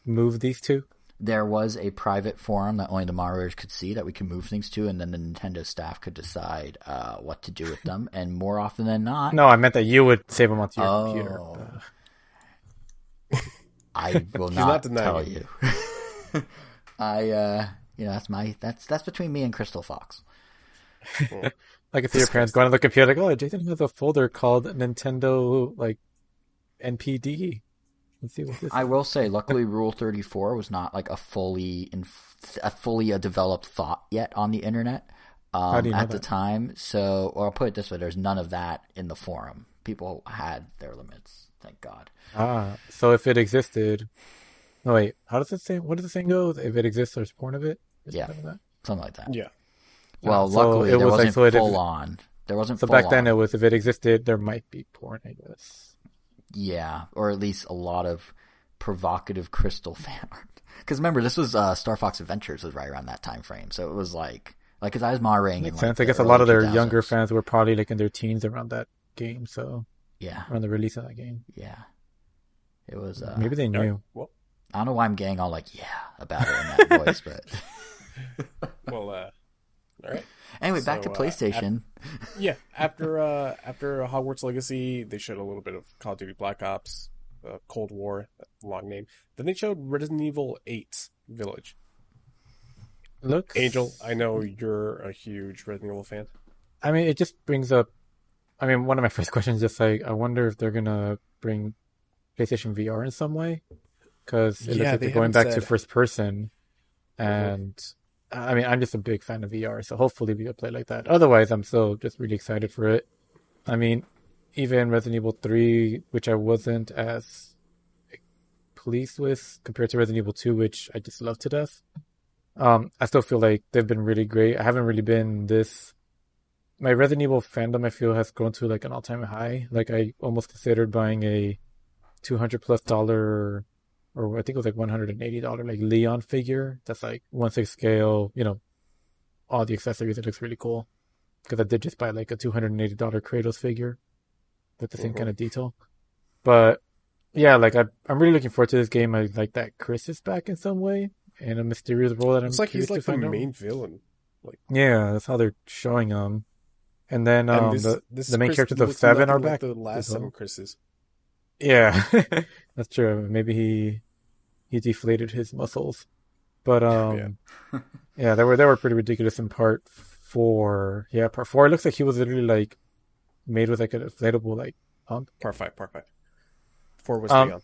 move these two? There was a private forum that only the moderators could see that we could move things to, and then the Nintendo staff could decide what to do with them. And more often than not, no, I meant that you would save them onto your computer. I will not tell you. That's between me and Crystal Fox. Like if your parents go on the computer, like, oh, Jason has a folder called Nintendo like NPD. Let's see what this. I will say, luckily, Rule 34 was not like a fully developed thought yet on the internet at the time. So, or I'll put it this way: there's none of that in the forum. People had their limits, thank God. So if it existed, no wait, how does it say? What does the saying go? If it exists, there's porn of it. Yeah, something like that. Yeah. Well, luckily, there wasn't full on. There wasn't. So back then, it was if it existed, there might be porn, I guess. Yeah, or at least a lot of provocative Crystal fan art. Because remember, this was Star Fox Adventures was right around that time frame, so it was like because I was moderating. Makes sense. I guess a lot of their younger fans were probably like in their teens around that game, so yeah, around the release of that game. Yeah, it was. Maybe they knew. Well, I don't know why I'm getting all like about it in that voice, but well. All right. Anyway, back to PlayStation. After Hogwarts Legacy, they showed a little bit of Call of Duty Black Ops, Cold War, long name. Then they showed Resident Evil 8 Village. Angel, I looks. know you're a huge Resident Evil fan. I mean, it just brings up. I mean, one of my first questions is just like, I wonder if they're gonna bring PlayStation VR in some way, because it looks Yeah, like they they're going haven't back to said. first person. Hmm. And I mean, I'm just a big fan of VR, so hopefully we could play like that. Otherwise, I'm still just really excited for it. I mean, even Resident Evil 3, which I wasn't as pleased with compared to Resident Evil 2, which I just love to death. I still feel like they've been really great. I haven't really been this. My Resident Evil fandom, I feel, has grown to like an all-time high. Like I almost considered buying a $200+ or I think it was like $180 like Leon figure. That's like 1/6 scale. All the accessories. It looks really cool because I did just buy like a $280 Kratos figure with the same Hmm. kind of detail. But yeah, like I'm really looking forward to this game. I like that Chris is back in some way in a mysterious role that Looks I'm like he's curious to like the find out. main villain. Like, Yeah, that's how they're showing him. And then and the this main Chris characters of looks Seven are nothing like back the as last seven well. Chris's. Yeah, that's true. Maybe he deflated his muscles, but Yeah, yeah, they were pretty ridiculous in part four. Yeah, part four. It looks like he was literally like made with like an inflatable like pump. part five, part five. Four was Um. Leon.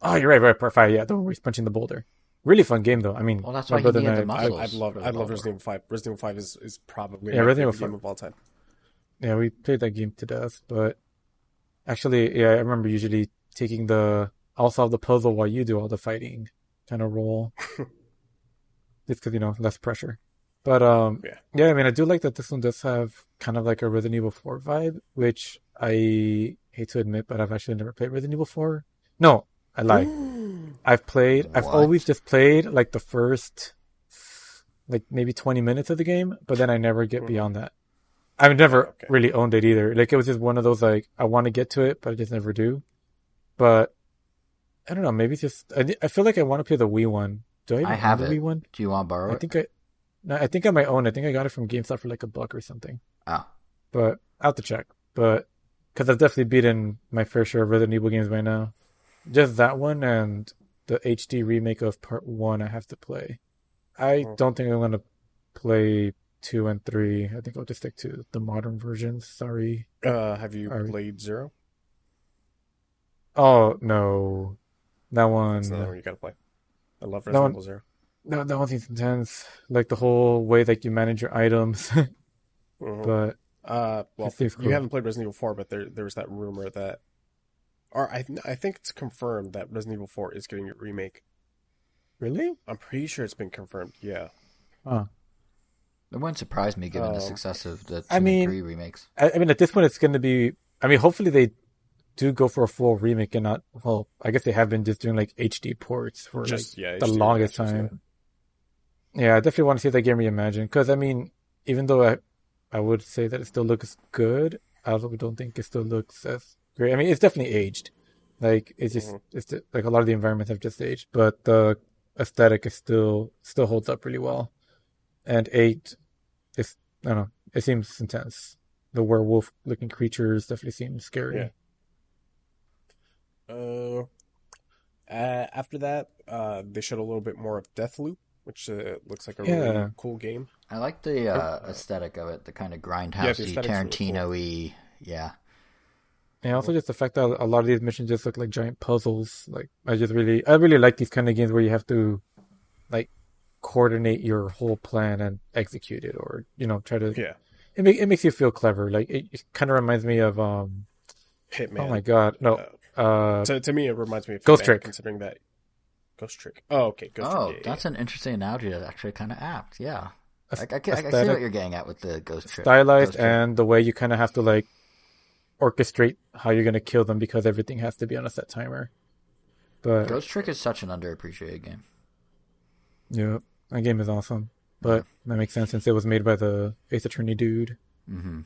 Oh, you're right. Right. Part five. Yeah, the one where he's punching the boulder. Really fun game though. I mean, Well, that's my why he brother and needed the I I played. I muscles love for the I love Resident Baldur. Evil Five. Resident Evil Five is probably Yeah, my Resident Evil favorite game 5. of all time. Yeah, we played that game to death. But actually, yeah, I remember usually taking I'll solve the puzzle while you do all the fighting kind of role. Just because less pressure. But Yeah. yeah, I mean, I do like that this one does have kind of like a Resident Evil 4 vibe, which I hate to admit, but I've actually never played Resident Evil 4. No, I lie. I've always What? just played like the first, like maybe 20 minutes of the game, but then I never get Hmm. beyond that. I've never Okay. really owned it either. Like it was just one of those like I want to get to it, but I just never do. But I don't know. Maybe it's just I feel like I want to play the Wii one. Do I I even own have the it. Wii one? Do you want to I borrow it? think I no, I think I might own. I think I got it from GameStop for like $1 or something. Oh, But I'll have to check. But because I've definitely beaten my fair share of Resident Evil games by now. Just that one and the HD remake of Part One I have to play. I Mhm. don't think I'm gonna play two and three. I think I'll just stick to the modern versions. Sorry. Have you Sorry. played Zero? Oh no, that That's another one. one you gotta play. I love That Resident one. Evil Zero. No, that one seems intense. Like the whole way that you manage your items. Hmm. But it Well, seems you cool. haven't played Resident Evil 4, but there was that rumor that, or I think it's confirmed that Resident Evil 4 is getting a remake. Really? I'm pretty sure it's been confirmed. Yeah. Huh. it wouldn't surprise me given the Um. success of the I 2 and mean, 3 remakes. I mean, at this point, it's going to be. I mean, hopefully they do go for a full remake and not. Well, I guess they have been just doing like HD ports for like Just, yeah, the HD longest remasters. Yeah. time. Yeah, I definitely want to see that game reimagined because I mean, even though I would say that it still looks good, I also don't think it still looks as great. I mean, it's definitely aged. Like Hmm. like a lot of the environments have just aged, but the aesthetic is still holds up really well. And eight is I don't know, it seems intense. The werewolf looking creatures definitely seem Yeah. scary. Uh. After that, they showed a little bit more of Deathloop, which looks like a really Yeah. cool game. I like the I, Uh, aesthetic of it, the kind of yeah, the grindhousey, aesthetic's really cool. Tarantino-y. Yeah. and Mhm. also just the fact that a lot of these missions just look like giant puzzles. Like I really like these kind of games where you have to like coordinate your whole plan and execute it, or try to. Yeah, It makes you feel clever. Like it kind of reminds me of oh my Hitman. god, no, Uh, uh, to me, it reminds me of Ghost Hitman, Trick. considering that Ghost Trick. Oh, okay, Ghost Trick. Oh, Yeah, yeah, that's an interesting analogy. That's actually kind of apt. Yeah. I see what Aesthetic, you're getting at with the Ghost Trick. stylized, Ghost Trick. and the way you kind of have to like orchestrate how you're gonna kill them because everything has to be on a set timer. But Ghost Trick is such an underappreciated game. yeah, that game is awesome. Yeah. But that makes sense since it was made by the Ace Attorney dude. Mm-hmm.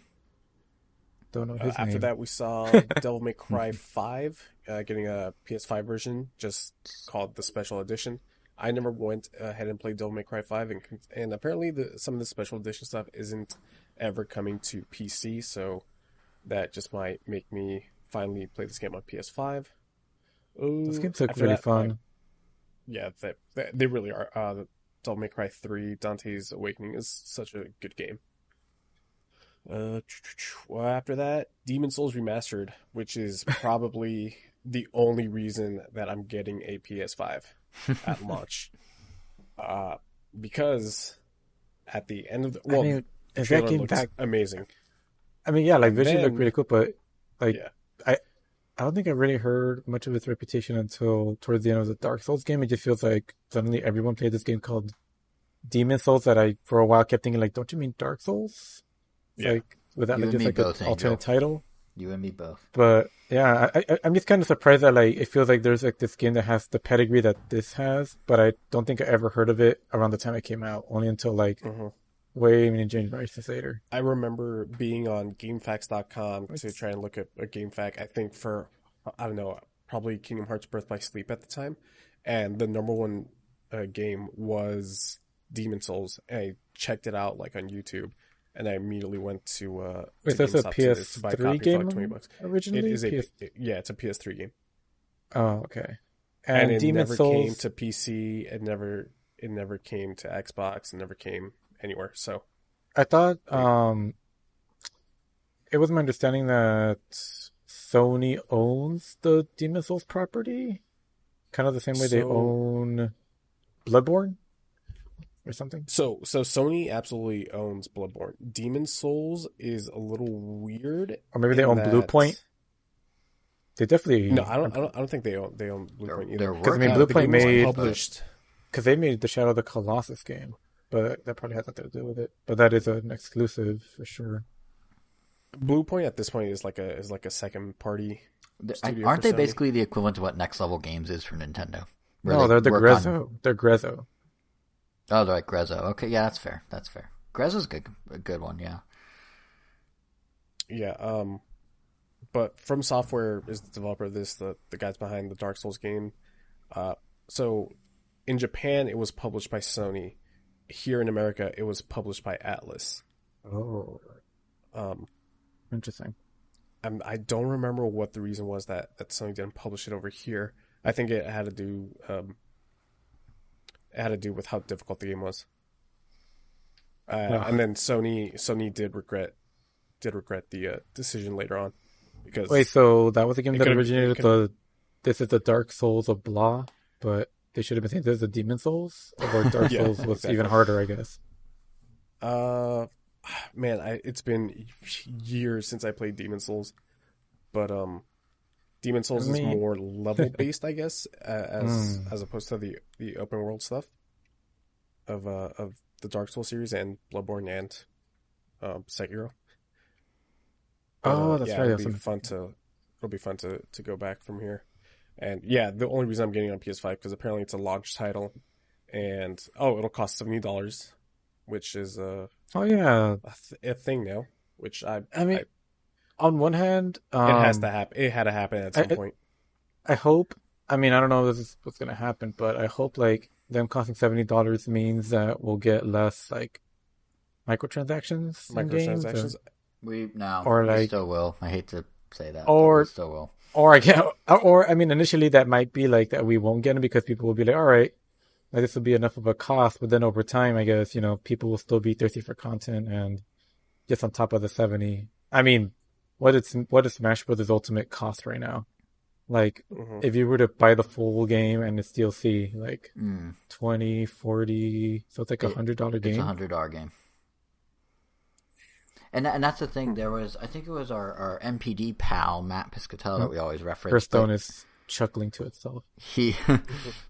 Don't know his After name. that, we saw Devil May Cry 5 getting a PS5 version, just called the Special Edition. I never went ahead and played Devil May Cry 5, and apparently some of the Special Edition stuff isn't ever coming to PC, so that just might make me finally play this game on PS5. Those games look After really that, fun. yeah, they really are. Devil May Cry 3, Dante's Awakening is such a good game. Well, after that, Demon Souls Remastered, which is probably the only reason that I'm getting a PS5 at launch. Because at the end of the I mean, the is that trailer game looks that? amazing, I mean, yeah, like and visually looked then really cool, but like yeah, I, I don't think I really heard much of its reputation until towards the end of the Dark Souls game. It just feels like suddenly everyone played this game called Demon Souls that I for a while kept thinking like, don't you mean Dark Souls? It's yeah. like without You like and just me like an both, alternate Angel. title. You and me both. But yeah, I'm just kind of surprised that like it feels like there's like this game that has the pedigree that this has, but I don't think I ever heard of it around the time it came out. Only until like Mhm. way many generations later. I remember being on GameFAQs.com to It's try and look at a GameFAQ. I think for I don't know, probably Kingdom Hearts Birth by Sleep at the time, and the number one game was Demon Souls. And I checked it out like on YouTube, and I immediately went to wait, that's a GameStop to buy a PS3 copy for like game $20. It originally. is yeah, it's a PS3 game, Oh, okay. and And it Demon never came Souls. to PC. It never came to Xbox. It never came anywhere. So I thought they it was my understanding that Sony owns the Demon Souls property, kind of the same way they so own Bloodborne or something. So Sony absolutely owns Bloodborne. Demon Souls is a little weird Or maybe they in own Blue that Point. They no, definitely, I don't think they own Bluepoint They're either. because I mean, working Blue on The Point game was Bluepoint, made but published. because they made the Shadow of the Colossus game, but that probably has nothing to do with it. But that is an exclusive for sure. Bluepoint at this point is like a second party studio for aren't they Sony. basically the equivalent to what Next Level Games is for Nintendo? Where No, they they're the work on. Grezzo. They're Grezzo. Oh, they're like Grezzo. Okay, yeah, that's fair. That's fair. Grezzo's a good one. Yeah. Yeah, but From Software is the developer of this, the guys behind the Dark Souls game. So in Japan it was published by Sony. Here in America it was published by Atlas. Oh, Um, interesting. I don't remember what the reason was that Sony didn't publish it over here. I think it had to do with how difficult the game was. And Ugh. then Sony did regret the decision later on because Wait, so that was the game it that could have originated the this is the Dark Souls of blah, but they should have been saying this is the Demon Souls, or Dark yeah, Souls was even exactly. harder, I guess. Uh, man, it's been years since I played Demon Souls, but Demon I Souls is mean, more level based, I guess, mm. as opposed to the open world stuff of the Dark Souls series and Bloodborne and Sekiro. But Oh, that's yeah, right. it'll That's be fun to go back from here. And yeah, the only reason I'm getting on PS5 because apparently it's a launch title, and it'll cost $70, which is oh yeah. a thing now. Which I mean, on one hand, it has to happen. It had to happen at some I point. I hope. I mean, I don't know if this is what's gonna happen, but I hope like them costing $70 means that we'll get less like microtransactions in games, Microtransactions. or We like, still will. I hate to say that, but we or still will. or I get, or I mean, initially that might be like that we won't get them because people will be like, all right, like this will be enough of a cost, but then over time, I guess people will still be thirsty for content, and just on top of the 70. I mean, what is Smash Brothers Ultimate cost right now? Like, Hmm. if you were to buy the full game and it's DLC, like Mm. 20, 40, so it's like $100 It's a game. $100 game. And that's the thing. There was, I think it was our MPD pal Matt Piscatello that we always reference. Hearthstone is chuckling to itself.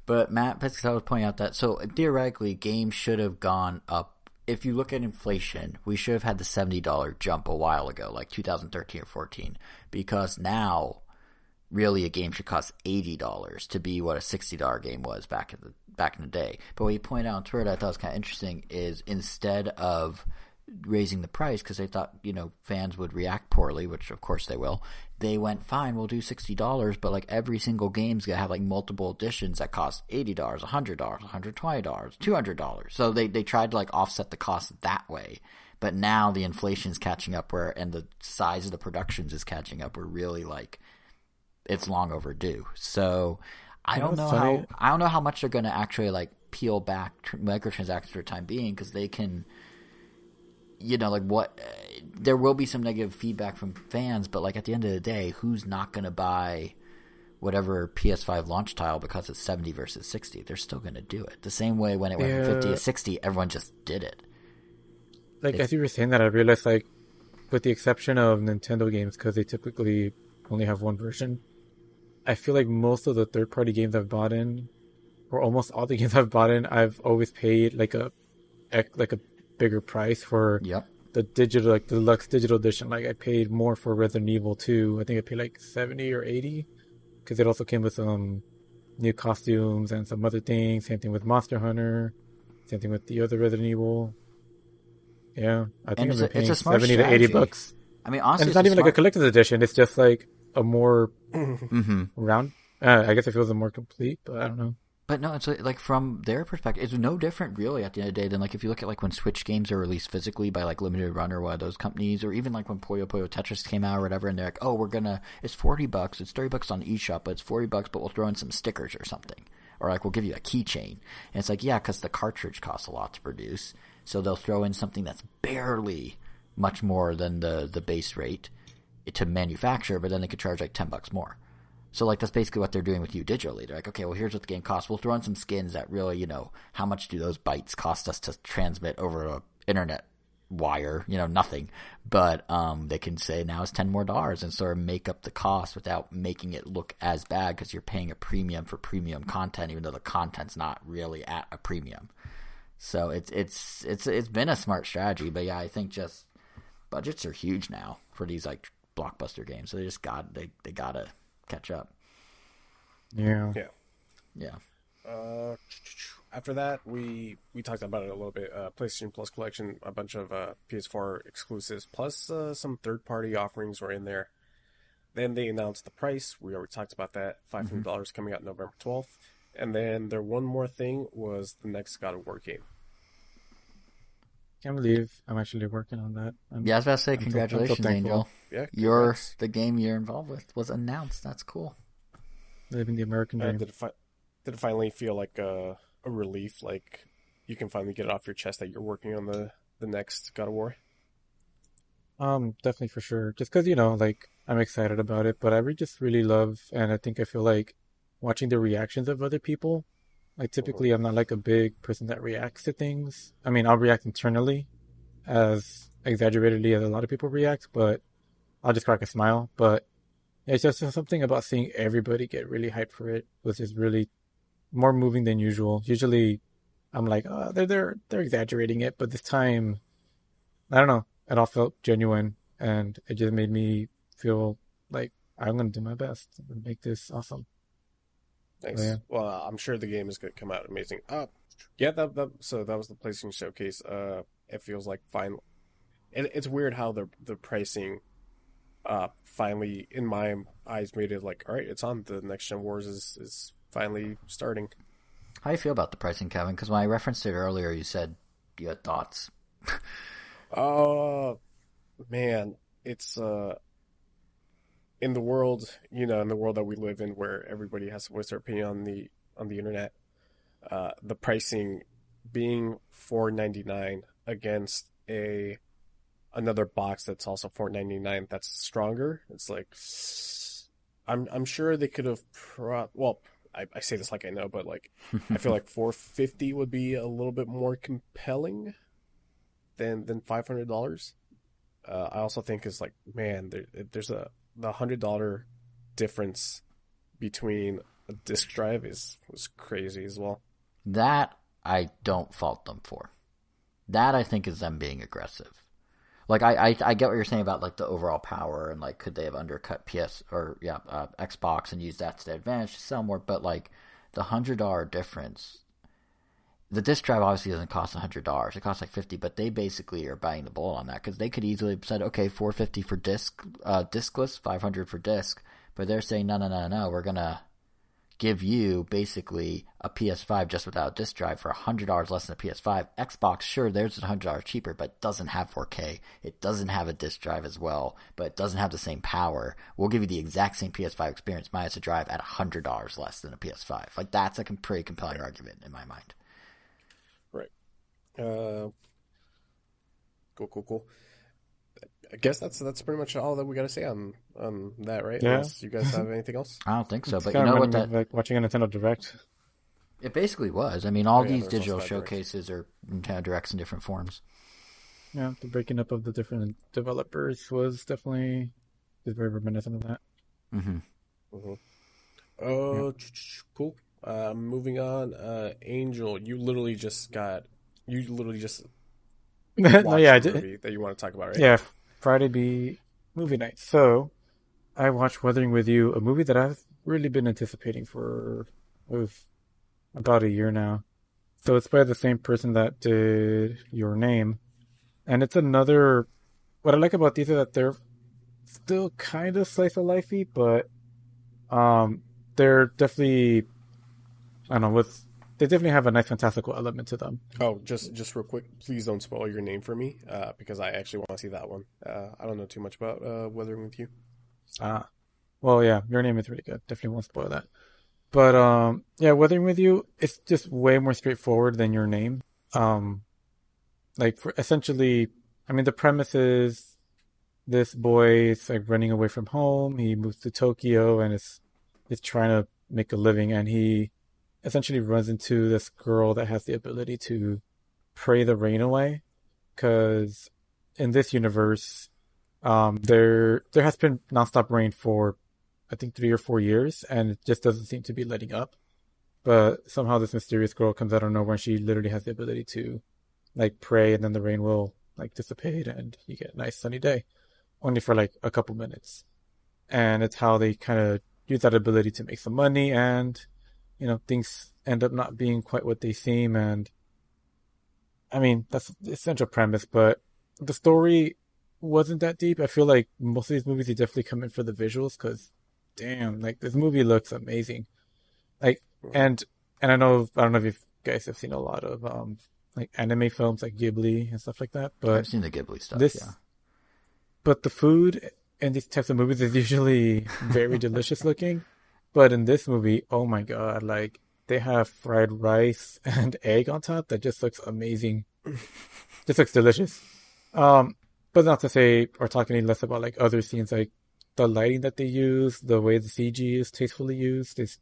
But Matt Piscatello was pointing out that so theoretically, games should have gone up. If you look at inflation, we should have had the $70 jump a while ago, like 2013 or 14, because now, really, a game should cost $80 to be what a $60 game was back in the day. But what you point out on Twitter, I thought was kind of interesting, is instead of raising the price because they thought fans would react poorly, which of course they will, they went, fine, we'll do $60, but like every single game's gonna have like multiple editions that cost $80, $100, $120, $200. So they tried to like offset the cost that way, but now the inflation's catching up and the size of the productions is catching up. We're really like, it's long overdue. So I don't know how much they're gonna actually like peel back microtransactions for the time being because they can, like what, there will be some negative feedback from fans, but like at the end of the day, who's not going to buy whatever PS5 launch title because it's 70 versus 60? They're still going to do it. The same way when it went from 50 to 60, everyone just did it. Like, as you were saying that, I realized, like, with the exception of Nintendo games, because they typically only have one version, I feel like most of the third-party games I've bought in, or almost all the games I've bought in, I've always paid like a bigger price for Yep. the digital, like the deluxe digital edition. Like I paid more for Resident Evil 2. I think I paid like 70 or 80 because it also came with new costumes and some other things. Same thing with Monster Hunter. Same thing with the other Resident Evil. Yeah, I think And I've been it's paying a smart 70 to 80 strategy. bucks. I mean, honestly, And it's not even like a collector's edition. It's just like a more round. I guess it feels a more complete, but I don't know. But no, it's like from their perspective, it's no different really at the end of the day than like if you look at like when Switch games are released physically by like Limited Run or one of those companies, or even like when Puyo Puyo Tetris came out or whatever, and they're like, oh, it's $40, it's $30 on eShop, but it's $40, but we'll throw in some stickers or something, or like we'll give you a keychain, and it's like, yeah, because the cartridge costs a lot to produce, so they'll throw in something that's barely much more than the base rate to manufacture, but then they could charge like $10 more. So, like, that's basically what they're doing with you digitally. They're like, okay, well, here's what the game costs. We'll throw in some skins that really, how much do those bytes cost us to transmit over an internet wire? Nothing. But they can say now it's $10 more and sort of make up the cost without making it look as bad because you're paying a premium for premium content, even though the content's not really at a premium. So it's been a smart strategy. But, yeah, I think just budgets are huge now for these, like, blockbuster games. So they just they gotta catch up. Yeah. After that, we talked about it a little bit. PlayStation Plus collection, a bunch of PS4 exclusives, plus some third-party offerings were in there. Then they announced the price. We already talked about that. $500 coming out November 12th. And then their one more thing was the next God of War game. Can't believe I'm actually working on that. I was about to say, congratulations, Angel. Yeah, the game you're involved with was announced. That's cool. Living the American dream. Did it finally feel like a relief? Like you can finally get it off your chest that you're working on the next God of War? Definitely for sure. Just because, like I'm excited about it, but I just really love, and I think I feel like watching the reactions of other people. Like typically I'm not like a big person that reacts to things. I mean, I'll react internally as exaggeratedly as a lot of people react, but I'll just crack a smile. But it's just something about seeing everybody get really hyped for it, which is really more moving than usual. Usually I'm like, oh, they're exaggerating it, but this time, I don't know, it all felt genuine, and it just made me feel like I'm going to do my best and make this awesome. Nice. Yeah. Well, I'm sure the game is going to come out amazing. So that was the PlayStation Showcase. It feels like fine. It's weird how the pricing finally, in my eyes, made it like, all right, it's on. The Next Gen Wars is finally starting. How do you feel about the pricing, Kevin? Because when I referenced it earlier, you said you had thoughts. Man, it's in the world that we live in, where everybody has to voice their opinion on the internet, the pricing being $4.99 against another box that's also $4.99 that's stronger. It's like I'm sure they could have I say this like I know, but like I feel like $450 would be a little bit more compelling than $500. I also think is like, man, there's the $100 difference between a disk drive was crazy as well. That I don't fault them for. That I think is them being aggressive. Like I get what you're saying about like the overall power and like could they have undercut Xbox and used that to their advantage to sell more, but like the $100 difference. The disc drive obviously doesn't cost $100. It costs like $50, but they basically are buying the bullet on that because they could easily have said, okay, $450 for diskless, $500 for disc, but they're saying no, we're gonna give you basically a PS5 just without a disc drive for $100 less than a PS5. Xbox, sure, theirs is $100 cheaper, but it doesn't have 4K. It doesn't have a disc drive as well, but it doesn't have the same power. We'll give you the exact same PS5 experience minus a drive at $100 less than a PS5. Like that's a pretty compelling argument in my mind. Uh, cool, cool, cool. I guess that's pretty much all that we got to say on that, right? Yeah. Unless you guys have anything else. I don't think so, It's but you kind of know what reminding me of that like watching a Nintendo Direct. it basically was. I mean, Oh all yeah, these there was also digital that direct. showcases are Nintendo Directs in different forms. Yeah, the breaking up of the different developers was definitely is very reminiscent of that. Hmm. Mm-hmm. Yeah. Cool. Moving on. Angel, you literally just No, yeah, watched I a did. movie that you want to talk about, right? Yeah, Friday be movie night. So I watched Weathering with You, a movie that I've really been anticipating for oof, about a year now. So it's by the same person that did Your Name, and it's another. What I like about these is that they're still kind of slice of lifey, but um, they're definitely I don't know with they definitely have a nice fantastical element to them. Oh, just real quick, please don't spoil your name for me, because I actually want to see that one. I don't know too much about Weathering with You. Ah, well, yeah, Your Name is really good. Definitely won't spoil that. But yeah, Weathering with You, it's just way more straightforward than Your Name. Um, like for essentially, I mean, the premise is this boy is like running away from home. He moves to Tokyo and is trying to make a living, and he essentially runs into this girl that has the ability to pray the rain away. Because in this universe, there has been nonstop rain for I think 3 or 4 years, and it just doesn't seem to be letting up. But somehow this mysterious girl comes out of nowhere, and she literally has the ability to like pray, and then the rain will like dissipate, and you get a nice sunny day, only for like a couple minutes. And it's how they kind of use that ability to make some money, and things end up not being quite what they seem. And I mean that's the essential premise, but the story wasn't that deep. I feel like most of these movies you definitely come in for the visuals because damn, like this movie looks amazing. Like Mm-hmm. and I don't know if you guys have seen a lot of like anime films like Ghibli and stuff like that, I've but seen the Ghibli stuff, yeah. this but the food in these types of movies is usually very delicious looking. But in this movie, oh my god, like they have fried rice and egg on top that just looks amazing. Just looks delicious. Um, but not to say or talk any less about like other scenes, like the lighting that they use, the way the CG is tastefully used, is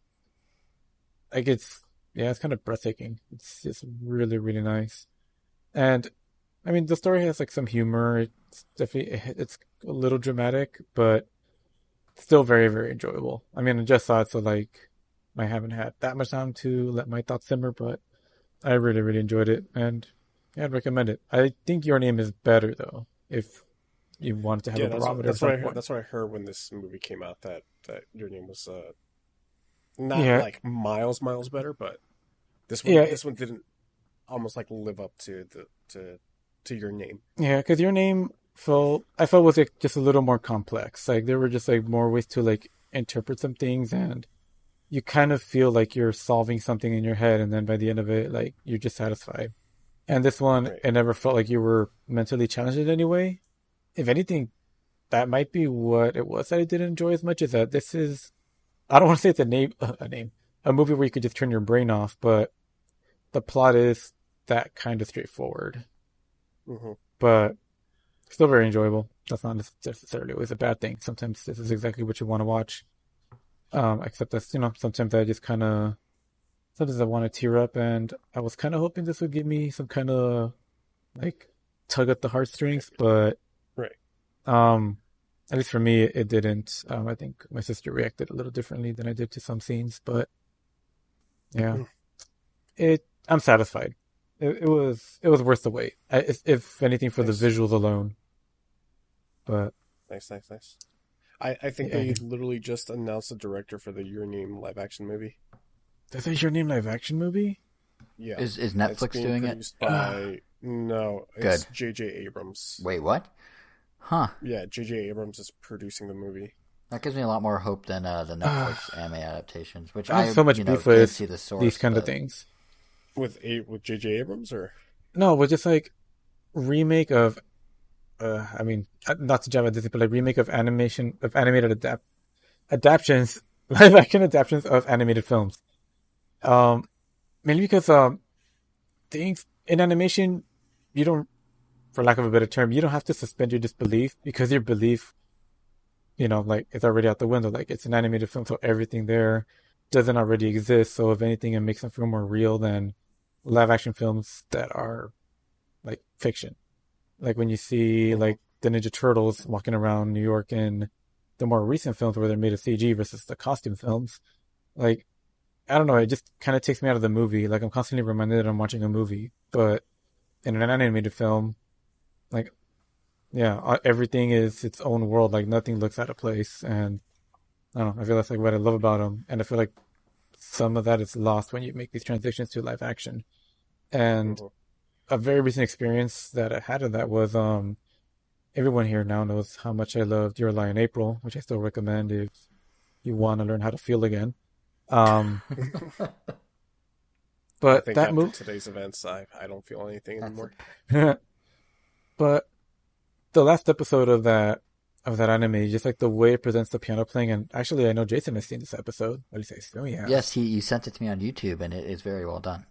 like it's yeah, it's kind of breathtaking. It's just really, really nice. And I mean, the story has like some humor. It's definitely it's a little dramatic, but still very, very enjoyable. I mean, I just saw it, so like I haven't had that much time to let my thoughts simmer, but I really, really enjoyed it, and yeah, I'd recommend it. I think Your Name is better though, if you wanted to have a Yeah, barometer at that's what some I heard. point. That's what I heard when this movie came out. That Your Name was not Yeah, like miles better, but yeah, this one didn't almost like live up to the to Your Name. yeah, because Your Name I felt was like just a little more complex. Like there were just like more ways to like interpret some things, and you kind of feel like you're solving something in your head, and then by the end of it, like you're just satisfied. And this one, Right. it never felt like you were mentally challenged in any way. If anything, that might be what it was that I didn't enjoy as much. Is that this is, I don't want to say it's a movie where you could just turn your brain off, but the plot is that kind of straightforward, Mm-hmm. but still very enjoyable. That's not necessarily always a bad thing. Sometimes this is exactly what you want to watch. Except that's, sometimes I just kind of, sometimes I want to tear up, and I was kind of hoping this would give me some kind of like tug at the heartstrings, but Right. um, at least for me, it didn't. I think my sister reacted a little differently than I did to some scenes, but yeah, I'm satisfied. It was worth the wait. If anything, for the Nice. visuals alone. But Nice. I think yeah, they literally just announced the director for the Your Name live action movie. is that Your Name live action movie? Yeah. Is It's Netflix being doing it? produced by no, it's Good. J.J. Abrams. Wait, what? Huh. Yeah, J.J. Abrams is producing the movie. That gives me a lot more hope than the Netflix anime adaptations, which I have I, so much beef did with see the these source, kind of but things. With J.J. Abrams or No, but just like remake of, I mean, not to jump at Disney, but like remake of animated adaptions, live action adaptions of animated films. Um, Mainly because things in animation, you don't, for lack of a better term, you don't have to suspend your disbelief because your belief, like it's already out the window. Like it's an animated film, so everything there doesn't already exist. So if anything, it makes them feel more real than live action films that are like fiction. Like when you see Mhm. like the Ninja Turtles walking around New York in the more recent films where they're made of CG versus the costume films, like I don't know, it just kind of takes me out of the movie. Like I'm constantly reminded that I'm watching a movie, but in an animated film, like yeah, everything is its own world. Like nothing looks out of place, and I don't know. I feel that's like what I love about them, and I feel like some of that is lost when you make these transitions to live action. And Mhm. a very recent experience that I had of that was everyone here now knows how much I loved Your Lie in April, which I still recommend if you want to learn how to feel again. Um, I but think that after move, today's events, I don't feel anything That's anymore. but the last episode of that anime, just like the way it presents the piano playing, and actually I know Jason has seen this episode. At least I assume he yes, has. you sent it to me on YouTube, and it is very well done.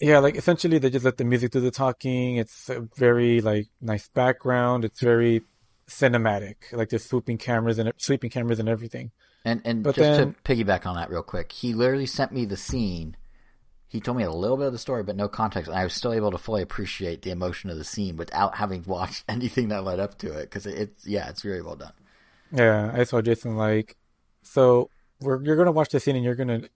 Yeah, like essentially they just let the music do the talking. It's a very like nice background. It's very cinematic. Like there's sweeping cameras and everything. And But just to then piggyback on that real quick, he literally sent me the scene. He told me a little bit of the story, but no context, and I was still able to fully appreciate the emotion of the scene without having watched anything that led up to it. Because it's very well done. yeah, I saw Jason like, so you're gonna watch the scene and you're gonna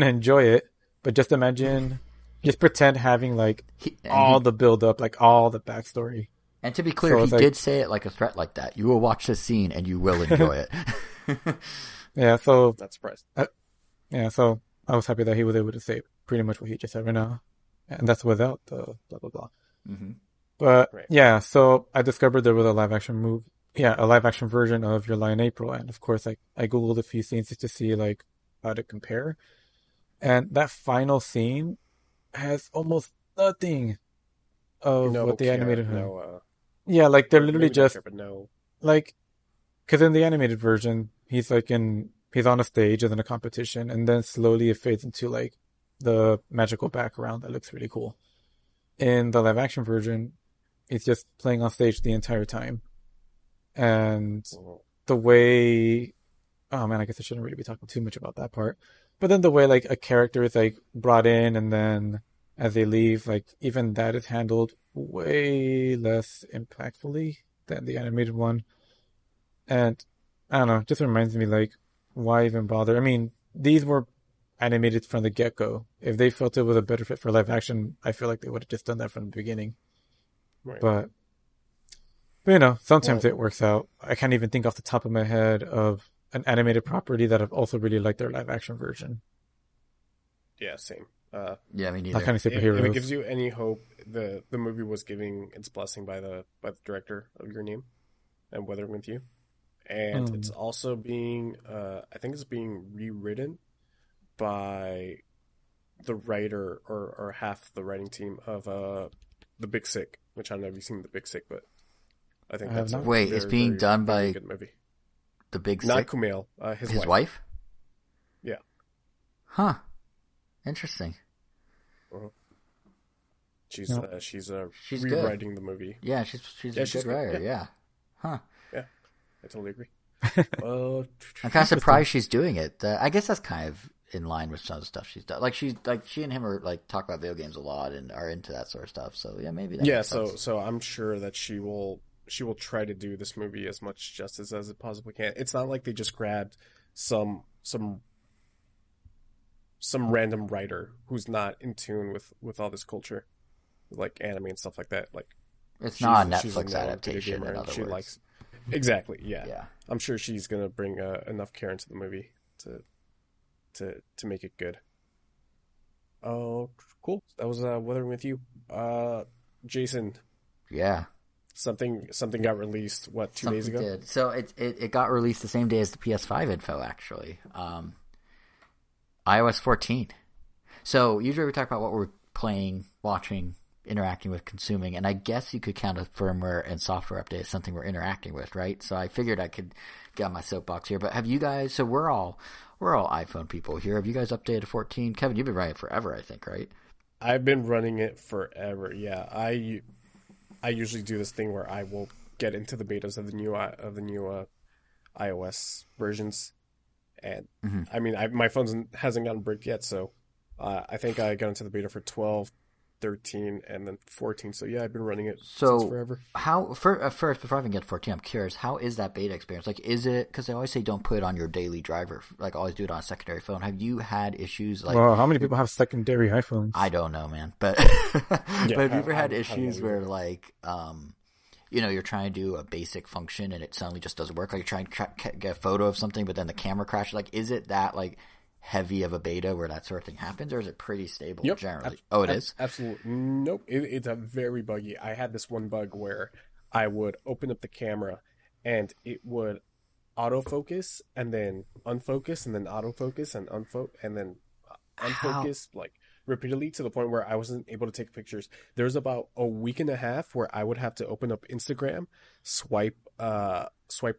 enjoy it. But just imagine, just pretend having like He, and all he the build up, like all the backstory. and to be clear, So he it's like, did say it like a threat, like that. You will watch this scene and you will enjoy it. yeah. So Not surprised. yeah, so I was happy that he was able to say pretty much what he just said right now, and that's without the blah blah blah. hmm But Right. yeah, so I discovered there was a live action version of Your Lie in April, and of course, like I googled a few scenes just to see like how to compare, and that final scene has almost nothing of No what the care. animated him. No. Yeah, like they're Or literally maybe no just care, but no. like because in the animated version, he's on a stage and then a competition, and then slowly it fades into like the magical background that looks really cool. In the live action version, it's just playing on stage the entire time, and Mhm. the way oh man, I guess I shouldn't really be talking too much about that part. But then the way like a character is like brought in and then as they leave, like even that is handled way less impactfully than the animated one. And I don't know, it just reminds me like why even bother? I mean, these were animated from the get-go. If they felt it was a better fit for live action, I feel like they would have just done that from the beginning. Right. But sometimes Well, it works out. I can't even think off the top of my head of an animated property that I've also really liked their live action version. yeah, same. Yeah, me Not neither. kind of If it superheroes. gives you any hope, the movie was giving its blessing by the director of Your Name and Weathering with You, and it's Mm. also being I think it's being rewritten by the writer or half the writing team of The Big Sick, which I don't know if you've seen The Big Sick, but I I think have that's a not. Wait, it's very, being very, done very by good movie. the Big Not Sick, Kumail, his his wife. wife? Yeah. Huh. Interesting. Uh-huh. No. She's She's good. rewriting the movie. Yeah, she's a Yeah, she's good good. writer. Yeah, Yeah. Huh. yeah, I totally agree. Uh, I'm kind of Interesting. surprised she's doing it. I guess that's kind of in line with some of the stuff she's done. Like she and him are like talk about video games a lot and are into that sort of stuff. So yeah, maybe that yeah, makes so sense. so I'm sure that she will try to do this movie as much justice as it possibly can. It's not like they just grabbed some some some random writer who's not in tune with all this culture, like anime and stuff like that. Like It's not a she's a Netflix known video adaptation, gamer in and other she words. likes exactly. Yeah, Yeah. I'm sure she's gonna bring enough care into the movie to to make it good. Oh, cool. That was Weathering with You. Jason, Yeah. something got released. What, 2 days Something ago? did. So it got released the same day as the PS5 info, actually. iOS 14. So usually we talk about what we're playing, watching, interacting with, consuming, and I guess you could count a firmware and software update as something we're interacting with, right? So I figured I could get on my soapbox here. But have you guys? So we're all iPhone people here. Have you guys updated to 14? Kevin, you've been running it forever, I think, right? I've been running it forever. Yeah, I usually do this thing where I will get into the betas of the new iOS versions, and Mm-hmm. I mean, my phone hasn't gotten bricked yet, so I think I got into the beta for 12, 13, and then 14. So yeah, I've been running it since So forever. how first before I even get to 14, I'm curious, how is that beta experience? Like, is it because they always say don't put it on your daily driver, like always do it on a secondary phone. Have you had issues like? Well, how many people have secondary iPhones? I don't know, man, but but Yeah, have you ever had I don't know issues where either. like you're trying to do a basic function and it suddenly just doesn't work? Like you're trying to get a photo of something, but then the camera crashes. Like, is it that like heavy of a beta where that sort of thing happens, or is it pretty stable Yep, generally? Oh, it is. absolutely. Nope, it's a very buggy. I had this one bug where I would open up the camera, and it would autofocus and then unfocus and then autofocus and and then How unfocus like repeatedly to the point where I wasn't able to take pictures. There was about a week and a half where I would have to open up Instagram, swipe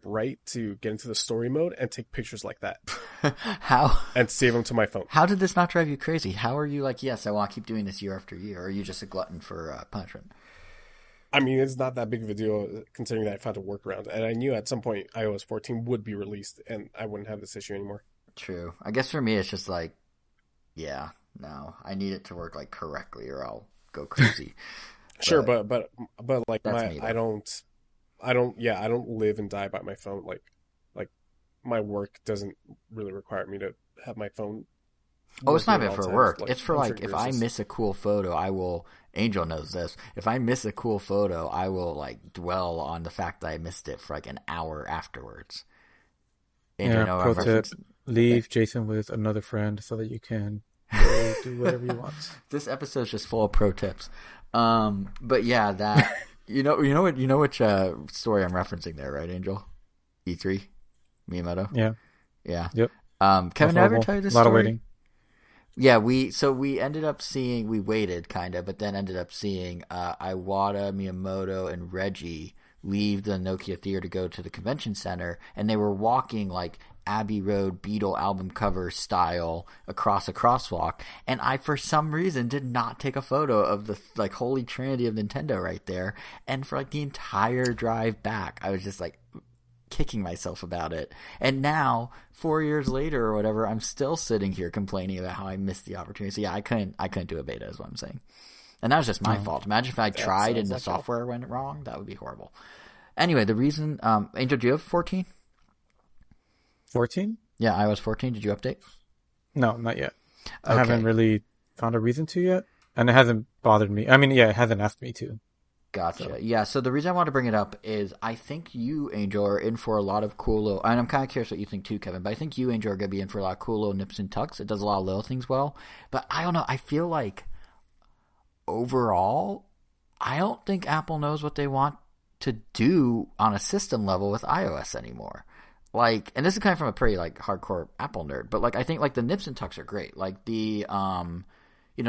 right to get into the story mode and take pictures like that how and save them to my phone. how did this not drive you crazy? How are you like, yes, I want to keep doing this year after year? Or are you just a glutton for punishment? I mean, it's not that big of a deal considering that I found a workaround, and I knew at some point iOS 14 would be released, and I wouldn't have this issue anymore. True. I guess for me, it's just like, yeah, no, I need it to work like correctly, or I'll go crazy. Sure, But but like that's me though. I don't live and die by my phone. Like my work doesn't really require me to have my phone Oh, it's working not at even all for times. work. Like It's for I'm sure like if yours I is. miss a cool photo, I will. Angel knows this. If I miss a cool photo, I will like dwell on the fact that I missed it for like an hour afterwards. Angel, you Yeah, know what pro I'm tip: referencing? Okay. leave Jason with another friend so that you can go do whatever you want. This episode's just full of pro tips. But yeah, that you know which story I'm referencing there, right, Angel? E3, Miyamoto. Yeah. Yeah. Yep. That was Kevin, did I ever horrible. tell you A this lot of story? waiting. Yeah, we ended up seeing, we waited kind of, but then ended up seeing Iwata, Miyamoto, and Reggie leave the Nokia Theater to go to the convention center, and they were walking like Abbey Road Beatle album cover style across a crosswalk, and I for some reason did not take a photo of the like holy trinity of Nintendo right there, and for like the entire drive back, I was just like kicking myself about it. And now, 4 years later or whatever, I'm still sitting here complaining about how I missed the opportunity. So yeah, I couldn't do a beta is what I'm saying. And that was just my Oh, fault. Imagine if I That tried and sounds the like hell. software went wrong. That would be horrible. Anyway, the reason Angel, do you have 14? 14? Yeah, iOS 14. Did you update? No, not yet. I haven't Okay. really found a reason to yet, and it hasn't bothered me. I mean, yeah, it hasn't asked me to. Gotcha. So, Yeah, so the reason I want to bring it up is I think you, Angel, are in for a lot of cool little, and I'm kind of curious what you think too, Kevin, but I think you, Angel, are going to be in for a lot of cool little nips and tucks. It does a lot of little things well. But I don't know. I feel like overall, I don't think Apple knows what they want to do on a system level with iOS anymore. Like, and this is kind of from a pretty like hardcore Apple nerd, but like I think like the nips and tucks are great. Like the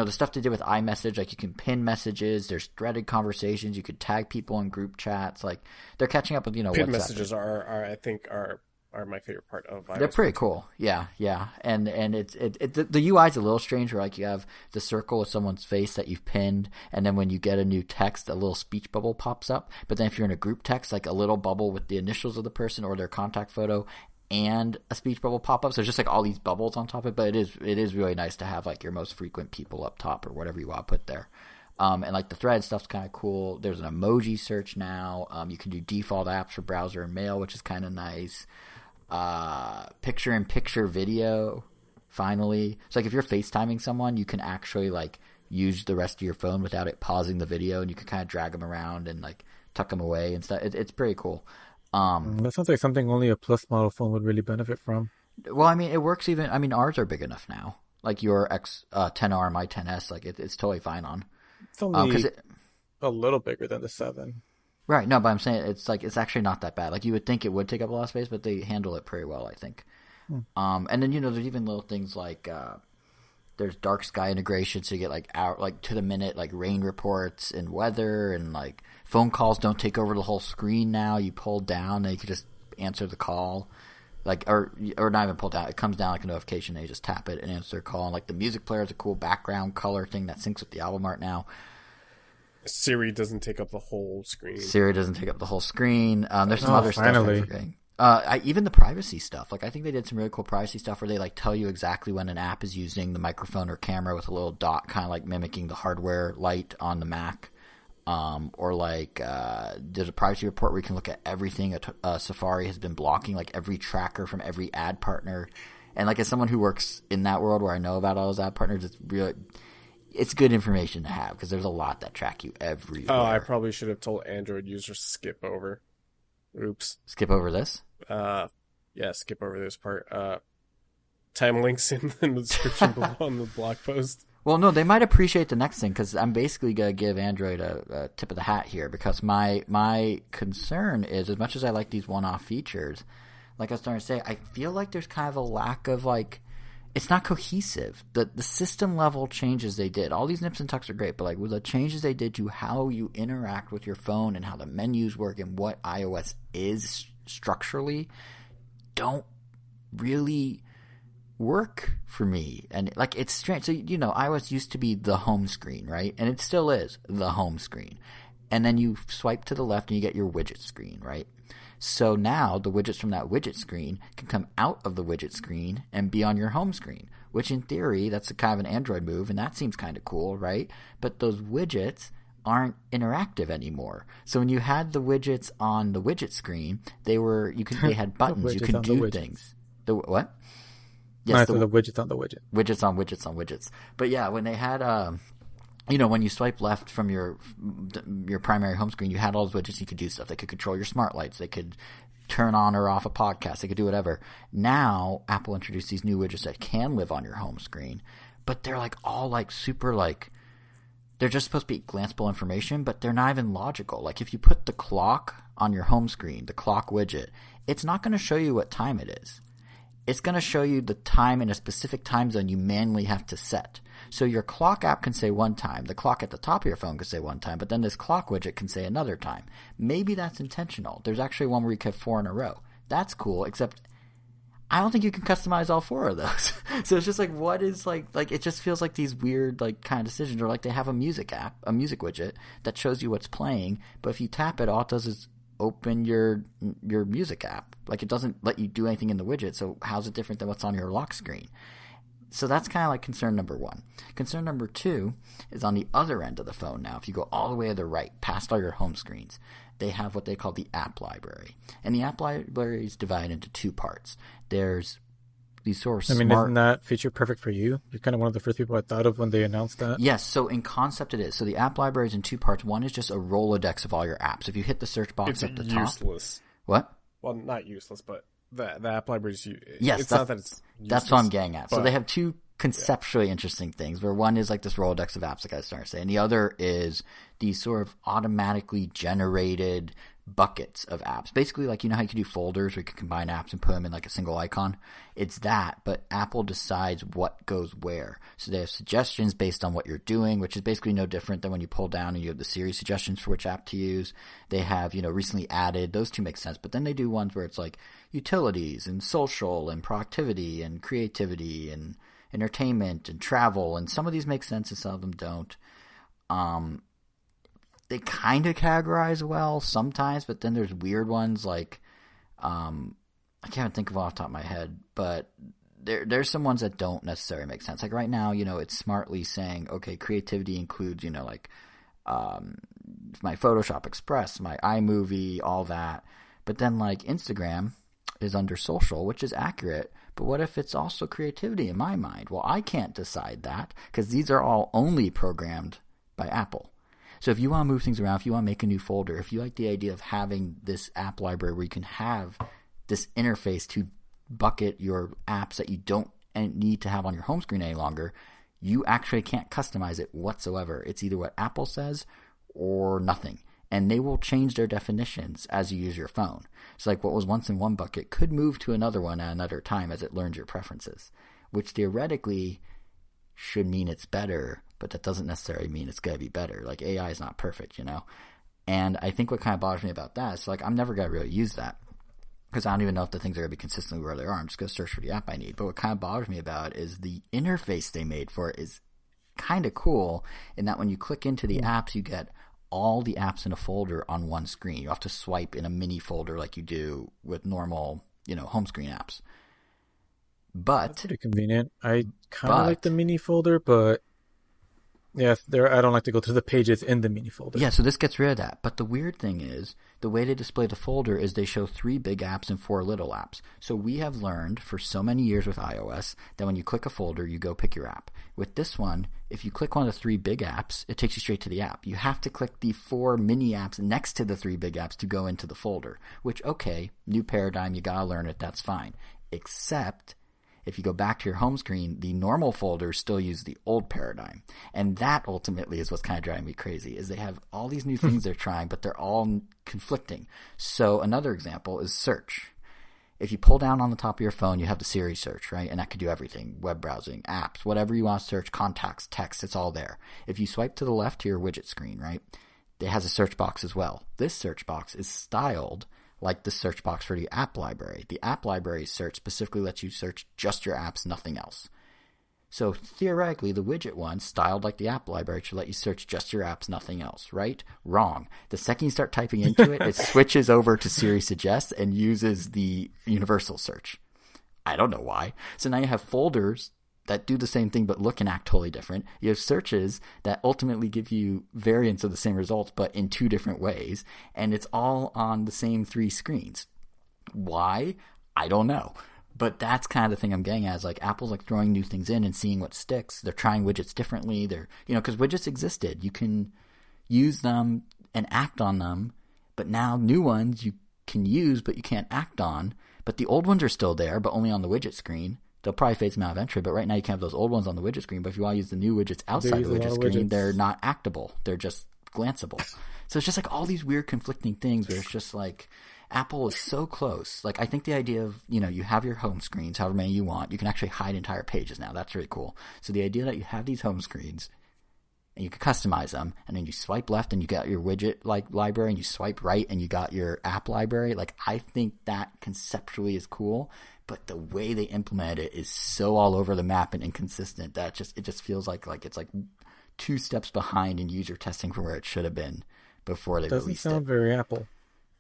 stuff they did with iMessage, like you can pin messages, there's threaded conversations, you could tag people in group chats. Like they're catching up with Pin WhatsApp. messages I think are my favorite part of They're iOS pretty 14. cool. Yeah, yeah. And the UI is a little strange where like you have the circle with someone's face that you've pinned, and then when you get a new text, a little speech bubble pops up. But then if you're in a group text, like a little bubble with the initials of the person or their contact photo and a speech bubble pop up. So it's just like all these bubbles on top of it. But it is really nice to have like your most frequent people up top or whatever you want to put there. And like the thread stuff's kind of cool. There's an emoji search now. You can do default apps for browser and mail, which is kind of nice. Picture-in-picture video, finally. So like if you're FaceTiming someone, you can actually like use the rest of your phone without it pausing the video, and you can kind of drag them around and like tuck them away and stuff. It's pretty cool. that sounds like something only a Plus model phone would really benefit from. Well, I mean, it works even. I mean, ours are big enough now. Like your X 10R and my 10S, like it's totally fine on. It's Because only it a little bigger than the 7. right, no, but I'm saying it's like it's actually not that bad. Like you would think it would take up a lot of space, but they handle it pretty well, I think. Hmm. And then there's even little things like there's dark sky integration, so you get like to the minute like rain reports and weather, and like phone calls don't take over the whole screen now. You pull down, and you can just answer the call. Like, or not even pull down. It comes down like a notification, and you just tap it and answer a call. And like the music player is a cool background color thing that syncs with the album art now. Siri doesn't take up the whole screen. Siri doesn't take up the whole screen. There's some other finally. stuff I'm forgetting. Even the privacy stuff. Like, I think they did some really cool privacy stuff where they like tell you exactly when an app is using the microphone or camera with a little dot, kind of like mimicking the hardware light on the Mac. Or like there's a privacy report where you can look at everything Safari has been blocking, like every tracker from every ad partner. And like as someone who works in that world where I know about all those ad partners, it's good information to have because there's a lot that track you everywhere. Oh, I probably should have told Android users to skip over. Oops. Skip over this? Yeah, skip over this part. Time links in the description below on the blog post. Well, no, they might appreciate the next thing because I'm basically going to give Android a tip of the hat here because my concern is, as much as I like these one-off features, like I was starting to say, I feel like there's kind of a lack of like, it's not cohesive. The system level changes they did, all these nips and tucks are great, but like with the changes they did to how you interact with your phone and how the menus work and what iOS is structurally, don't really work for me. And like it's strange. So iOS used to be the home screen, right? And it still is the home screen. And then you swipe to the left and you get your widget screen, right? So now the widgets from that widget screen can come out of the widget screen and be on your home screen, which in theory that's a kind of an Android move, and that seems kind of cool, right? But those widgets aren't interactive anymore. So when you had the widgets on the widget screen, they had buttons, you could do things. The what? Yes, the widgets on the widget. Widgets on widgets on widgets. But yeah, when they had, when you swipe left from your primary home screen, you had all those widgets. You could do stuff. They could control your smart lights. They could turn on or off a podcast. They could do whatever. Now, Apple introduced these new widgets that can live on your home screen, but they're like all like super like, they're just supposed to be glanceable information, but they're not even logical. Like if you put the clock on your home screen, the clock widget, it's not going to show you what time it is. It's going to show you the time in a specific time zone you manually have to set. So your clock app can say one time. The clock at the top of your phone can say one time, but then this clock widget can say another time. Maybe that's intentional. There's actually one where you can have 4 in a row. That's cool, except I don't think you can customize all 4 of those. So it's just like, what is like it just feels like these weird like kind of decisions, or like they have a music app, a music widget that shows you what's playing, but if you tap it, all it does is open your music app. Like it doesn't let you do anything in the widget, so how's it different than what's on your lock screen? So that's kind of like concern number 1. Concern number 2 is on the other end of the phone now. If you go all the way to the right, past all your home screens, they have what they call the app library. And the app library is divided into 2 parts. There's these sort of isn't that feature perfect for you? You're kind of one of the first people I thought of when they announced that. Yes, so in concept it is. So the app library is in 2 parts. One is just a Rolodex of all your apps. If you hit the search box at the top. It's useless. What? Well, not useless, but the app library is yes, it's not that it's useless, that's what I'm getting at. So they have 2 conceptually interesting things, where one is like this Rolodex of apps, like I was starting to say, and the other is these sort of automatically generated buckets of apps. Basically, like, how you can do folders where you can combine apps and put them in like a single icon. It's that, but Apple decides what goes where. So they have suggestions based on what you're doing, which is basically no different than when you pull down and you have the Siri suggestions for which app to use. They have, recently added, those 2 make sense, but then they do ones where it's like utilities and social and productivity and creativity and entertainment and travel, and some of these make sense and some of them don't. They kind of categorize well sometimes, but then there's weird ones like I can't think of off the top of my head, but there's some ones that don't necessarily make sense. Like right now, it's smartly saying, okay, creativity includes, like my Photoshop Express, my iMovie, all that. But then like Instagram is under social, which is accurate. But what if it's also creativity in my mind? Well, I can't decide that because these are all only programmed by Apple. So if you want to move things around, if you want to make a new folder, if you like the idea of having this app library where you can have this interface to bucket your apps that you don't need to have on your home screen any longer, you actually can't customize it whatsoever. It's either what Apple says or nothing. And they will change their definitions as you use your phone. So like what was once in one bucket could move to another one at another time as it learns your preferences, which theoretically should mean it's better, but that doesn't necessarily mean it's going to be better. Like AI is not perfect, And I think what kind of bothers me about that is like I'm never going to really use that. because I don't even know if the things are going to be consistently where they are. I'm just going to search for the app I need. But what kind of bothers me about it is the interface they made for it is kind of cool in that when you click into the apps, you get all the apps in a folder on one screen. You have to swipe in a mini folder like you do with normal, home screen apps. But That's pretty convenient. I kind of like the mini folder, but yeah, I don't like to go to the pages in the mini folder. Yeah, so this gets rid of that. But the weird thing is, the way they display the folder is they show 3 big apps and 4 little apps. So we have learned for so many years with iOS that when you click a folder, you go pick your app. With this one, if you click one of the 3 big apps, it takes you straight to the app. You have to click the 4 mini apps next to the 3 big apps to go into the folder. Which, okay, new paradigm, you gotta learn it, that's fine. Except if you go back to your home screen, the normal folders still use the old paradigm. And that ultimately is what's kind of driving me crazy, is they have all these new things they're trying, but they're all conflicting. So another example is search. If you pull down on the top of your phone, you have the Siri search, right? And that could do everything. Web browsing, apps, whatever you want to search, contacts, text, it's all there. If you swipe to the left to your widget screen, right, it has a search box as well. This search box is styled like the search box for the app library. The app library search specifically lets you search just your apps, nothing else. So theoretically, the widget one, styled like the app library, should let you search just your apps, nothing else, right? Wrong. The second you start typing into it, it switches over to Siri Suggest and uses the universal search. I don't know why. So now you have folders that do the same thing but look and act totally different. You have searches that ultimately give you variants of the same results but in 2 different ways, and it's all on the same 3 screens. Why? I don't know. But that's kind of the thing I'm getting at, is like Apple's like throwing new things in and seeing what sticks. They're trying widgets differently. They're, because widgets existed. You can use them and act on them, but now new ones you can use but you can't act on. But the old ones are still there, but only on the widget screen. They'll probably phase them out eventually, but right now you can have those old ones on the widget screen. But if you want to use the new widgets outside the widget screen, they're not actable. They're just glanceable. So it's just like all these weird conflicting things where it's just like Apple is so close. Like I think the idea of, you have your home screens, however many you want. You can actually hide entire pages now. That's really cool. So the idea that you have these home screens and you can customize them, and then you swipe left and you got your widget library, and you swipe right and you got your app library. Like I think that conceptually is cool. But the way they implement it is so all over the map and inconsistent that it just feels like it's like 2 steps behind in user testing from where it should have been before they released it. Doesn't sound very Apple.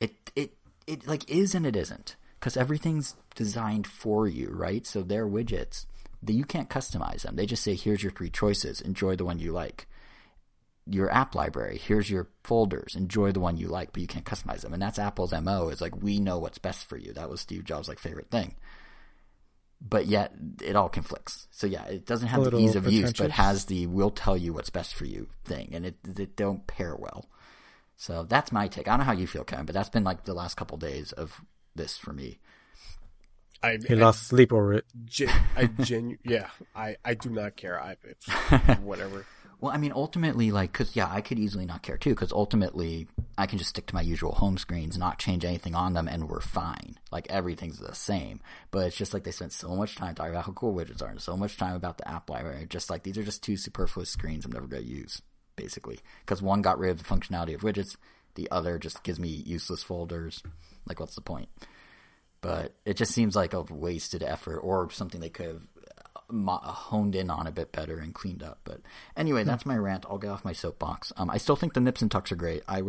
It like is and it isn't, because everything's designed for you, right? So their widgets, you can't customize them. They just say, here's your 3 choices. Enjoy the one you like. Your app library, here's your folders. Enjoy the one you like, but you can't customize them. And that's Apple's MO, is like, we know what's best for you. That was Steve Jobs' favorite thing. But yet it all conflicts. So yeah, it doesn't have the ease of use, but has the we'll tell you what's best for you thing. And it don't pair well. So that's my take. I don't know how you feel, Kevin, but that's been like the last couple days of this for me. He lost sleep over it. I do not care. It's whatever. Well, I mean, ultimately, because, I could easily not care, too, because ultimately, I can just stick to my usual home screens, not change anything on them, and we're fine. Like, everything's the same. But it's just like they spent so much time talking about how cool widgets are, and so much time about the app library. Just like, these are just 2 superfluous screens I'm never going to use, basically. Because one got rid of the functionality of widgets, the other just gives me useless folders. Like, what's the point? But it just seems like a wasted effort, or something they could have honed in on a bit better and cleaned up. But anyway, that's my rant. I'll get off my soapbox. I still think the nips and tucks are great. I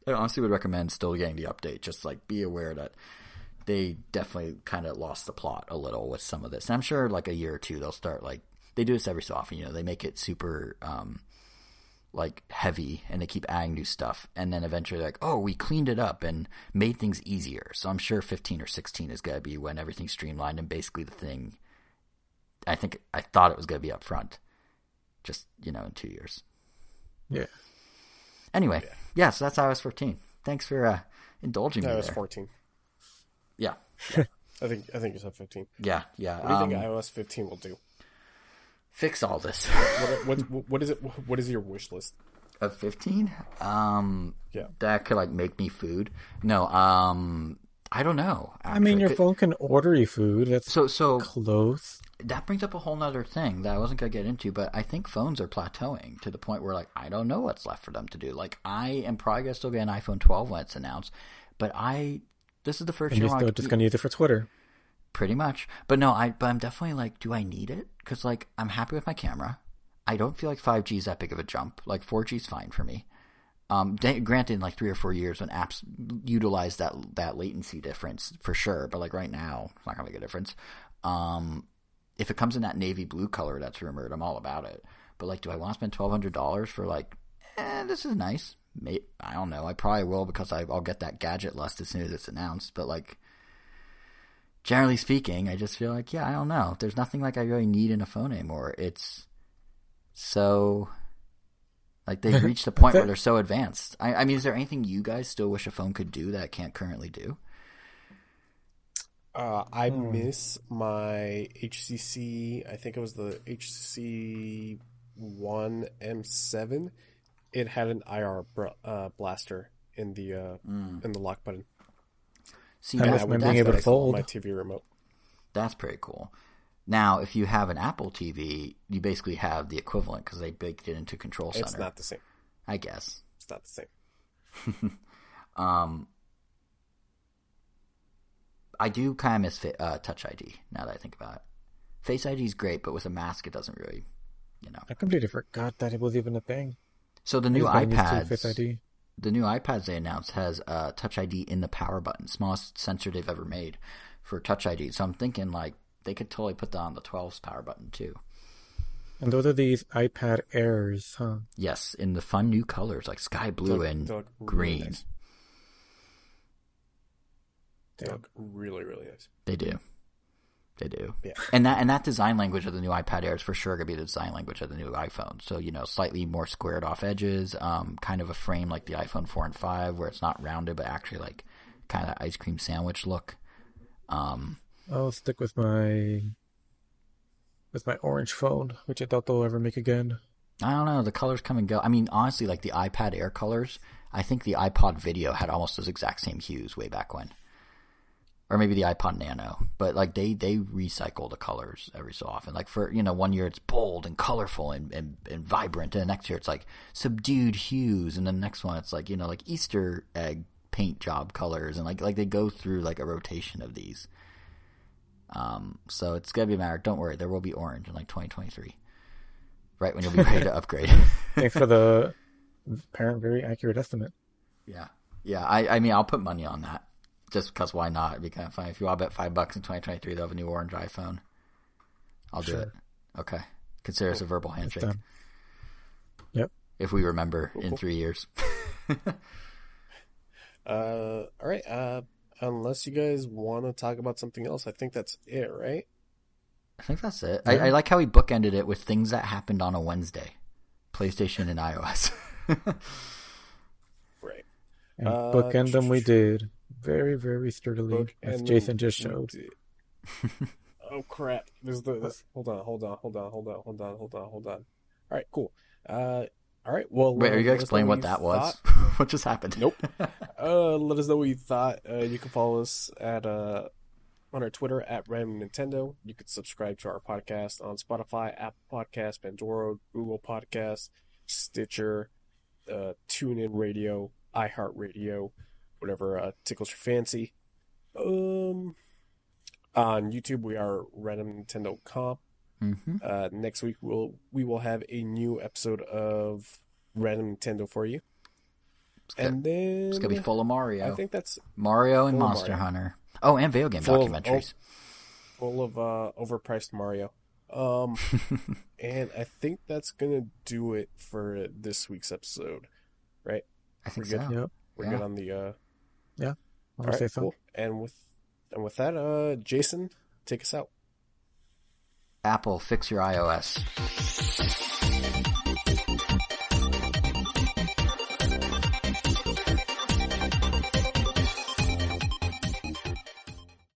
honestly would recommend still getting the update. Just like be aware that they definitely kind of lost the plot a little with some of this. And I'm sure like a year or 2 they'll start they do this every so often. They make it super heavy and they keep adding new stuff, and then eventually they're like, oh, we cleaned it up and made things easier. So I'm sure 15 or 16 is going to be when everything's streamlined and basically the thing I thought it was going to be up front, just, in 2 years. Yeah. Anyway, so that's iOS 14. Thanks for indulging me there. iOS 14. Yeah. I think you said 15. Yeah. What do you think iOS 15 will do? Fix all this. What is it? What is your wish list? Of 15? Yeah. That could make me food. No, I don't know. Actually. I mean, your phone can order you food. That's so close. That brings up a whole nother thing that I wasn't going to get into, but I think phones are plateauing to the point where, I don't know what's left for them to do. I am probably going to still get an iPhone 12 when it's announced, but I This is the first And year you're where still just gonna use it for Twitter. pretty much. But no, I'm definitely like, do I need it? Because like I'm happy with my camera. I don't feel like 5G is that big of a jump. Like 4G is fine for me. Granted, in like 3 or 4 years when apps utilize that latency difference for sure, but like right now, it's not gonna make a difference. If it comes in that navy blue color that's rumored, I'm all about it. But like, do I want to spend $1,200 for like, this is nice? I don't know. I probably will because I'll get that gadget list as soon as it's announced. But like, generally speaking, I just feel like, yeah, I don't know. There's nothing like I really need in a phone anymore. It's so like they've reached a point where they're so advanced. I mean, is there anything you guys still wish a phone could do that it can't currently do? I miss my HCC. I think it was the HCC One M7. It had an IR blaster in the lock button. See, I miss being able to fold my TV remote. That's pretty cool. Now, if you have an Apple TV, you basically have the equivalent because they baked it into Control Center. It's not the same. I guess. It's not the same. I do kind of miss Touch ID now that I think about it. Face ID is great, but with a mask, it doesn't really, I completely forgot that it was even a thing. So the new Face ID. the new iPads they announced has Touch ID in the power button, smallest sensor they've ever made for Touch ID. So I'm thinking like they could totally put that on the 12's power button too. And those are these iPad Airs, huh? Yes, in the fun new colors like sky blue and green. Really nice. They look really, really nice. They do. They do. Yeah. And that design language of the new iPad Air is for sure going to be the design language of the new iPhone. So, slightly more squared off edges, kind of a frame like the iPhone 4 and 5 where it's not rounded but actually like kind of ice cream sandwich look. I'll stick with my orange phone, which I doubt they'll ever make again. I don't know. The colors come and go. I mean, honestly, like the iPad Air colors, I think the iPod Video had almost those exact same hues way back when. Or maybe the iPod Nano, but like they recycle the colors every so often. Like for 1 year it's bold and colorful and vibrant, and the next year it's like subdued hues, and then the next one it's like like Easter egg paint job colors, and like they go through like a rotation of these. So it's gonna be a matter. Don't worry, there will be orange in like 2023, right when you'll be ready to upgrade. Thanks for the apparent very accurate estimate. Yeah. I mean, I'll put money on that. Just because why not? It'd be kind of funny. If you all bet $5 in 2023, they'll have a new orange iPhone. I'll do it. Okay. Consider us a verbal handshake. Yep. If we remember in 3 years. All right. Unless you guys want to talk about something else, I think that's it, right? I think that's it. Yeah. I like how we bookended it with things that happened on a Wednesday. PlayStation and iOS. Right. And bookend them we did. Very, very sturdily, as Jason just showed. Oh crap! Hold on. All right, cool. All right. Well, wait, are you gonna explain what that was? What just happened? Nope. Let us know what you thought. You can follow us at on our Twitter at Random Nintendo. You can subscribe to our podcast on Spotify, Apple Podcasts, Pandora, Google Podcasts, Stitcher, TuneIn Radio, iHeartRadio. Whatever tickles your fancy. On YouTube, we are Random Nintendo Comp. Mm-hmm. Next week, we will have a new episode of Random Nintendo for you. And then it's gonna be full of Mario. I think that's Mario and Monster Hunter. Oh, and video game documentaries. Full of overpriced Mario. And I think that's gonna do it for this week's episode, right? I think We're so. good. Yep. We're good on the. Yeah. All right, say so. cool. And with that, Jason, take us out. Apple, fix your iOS.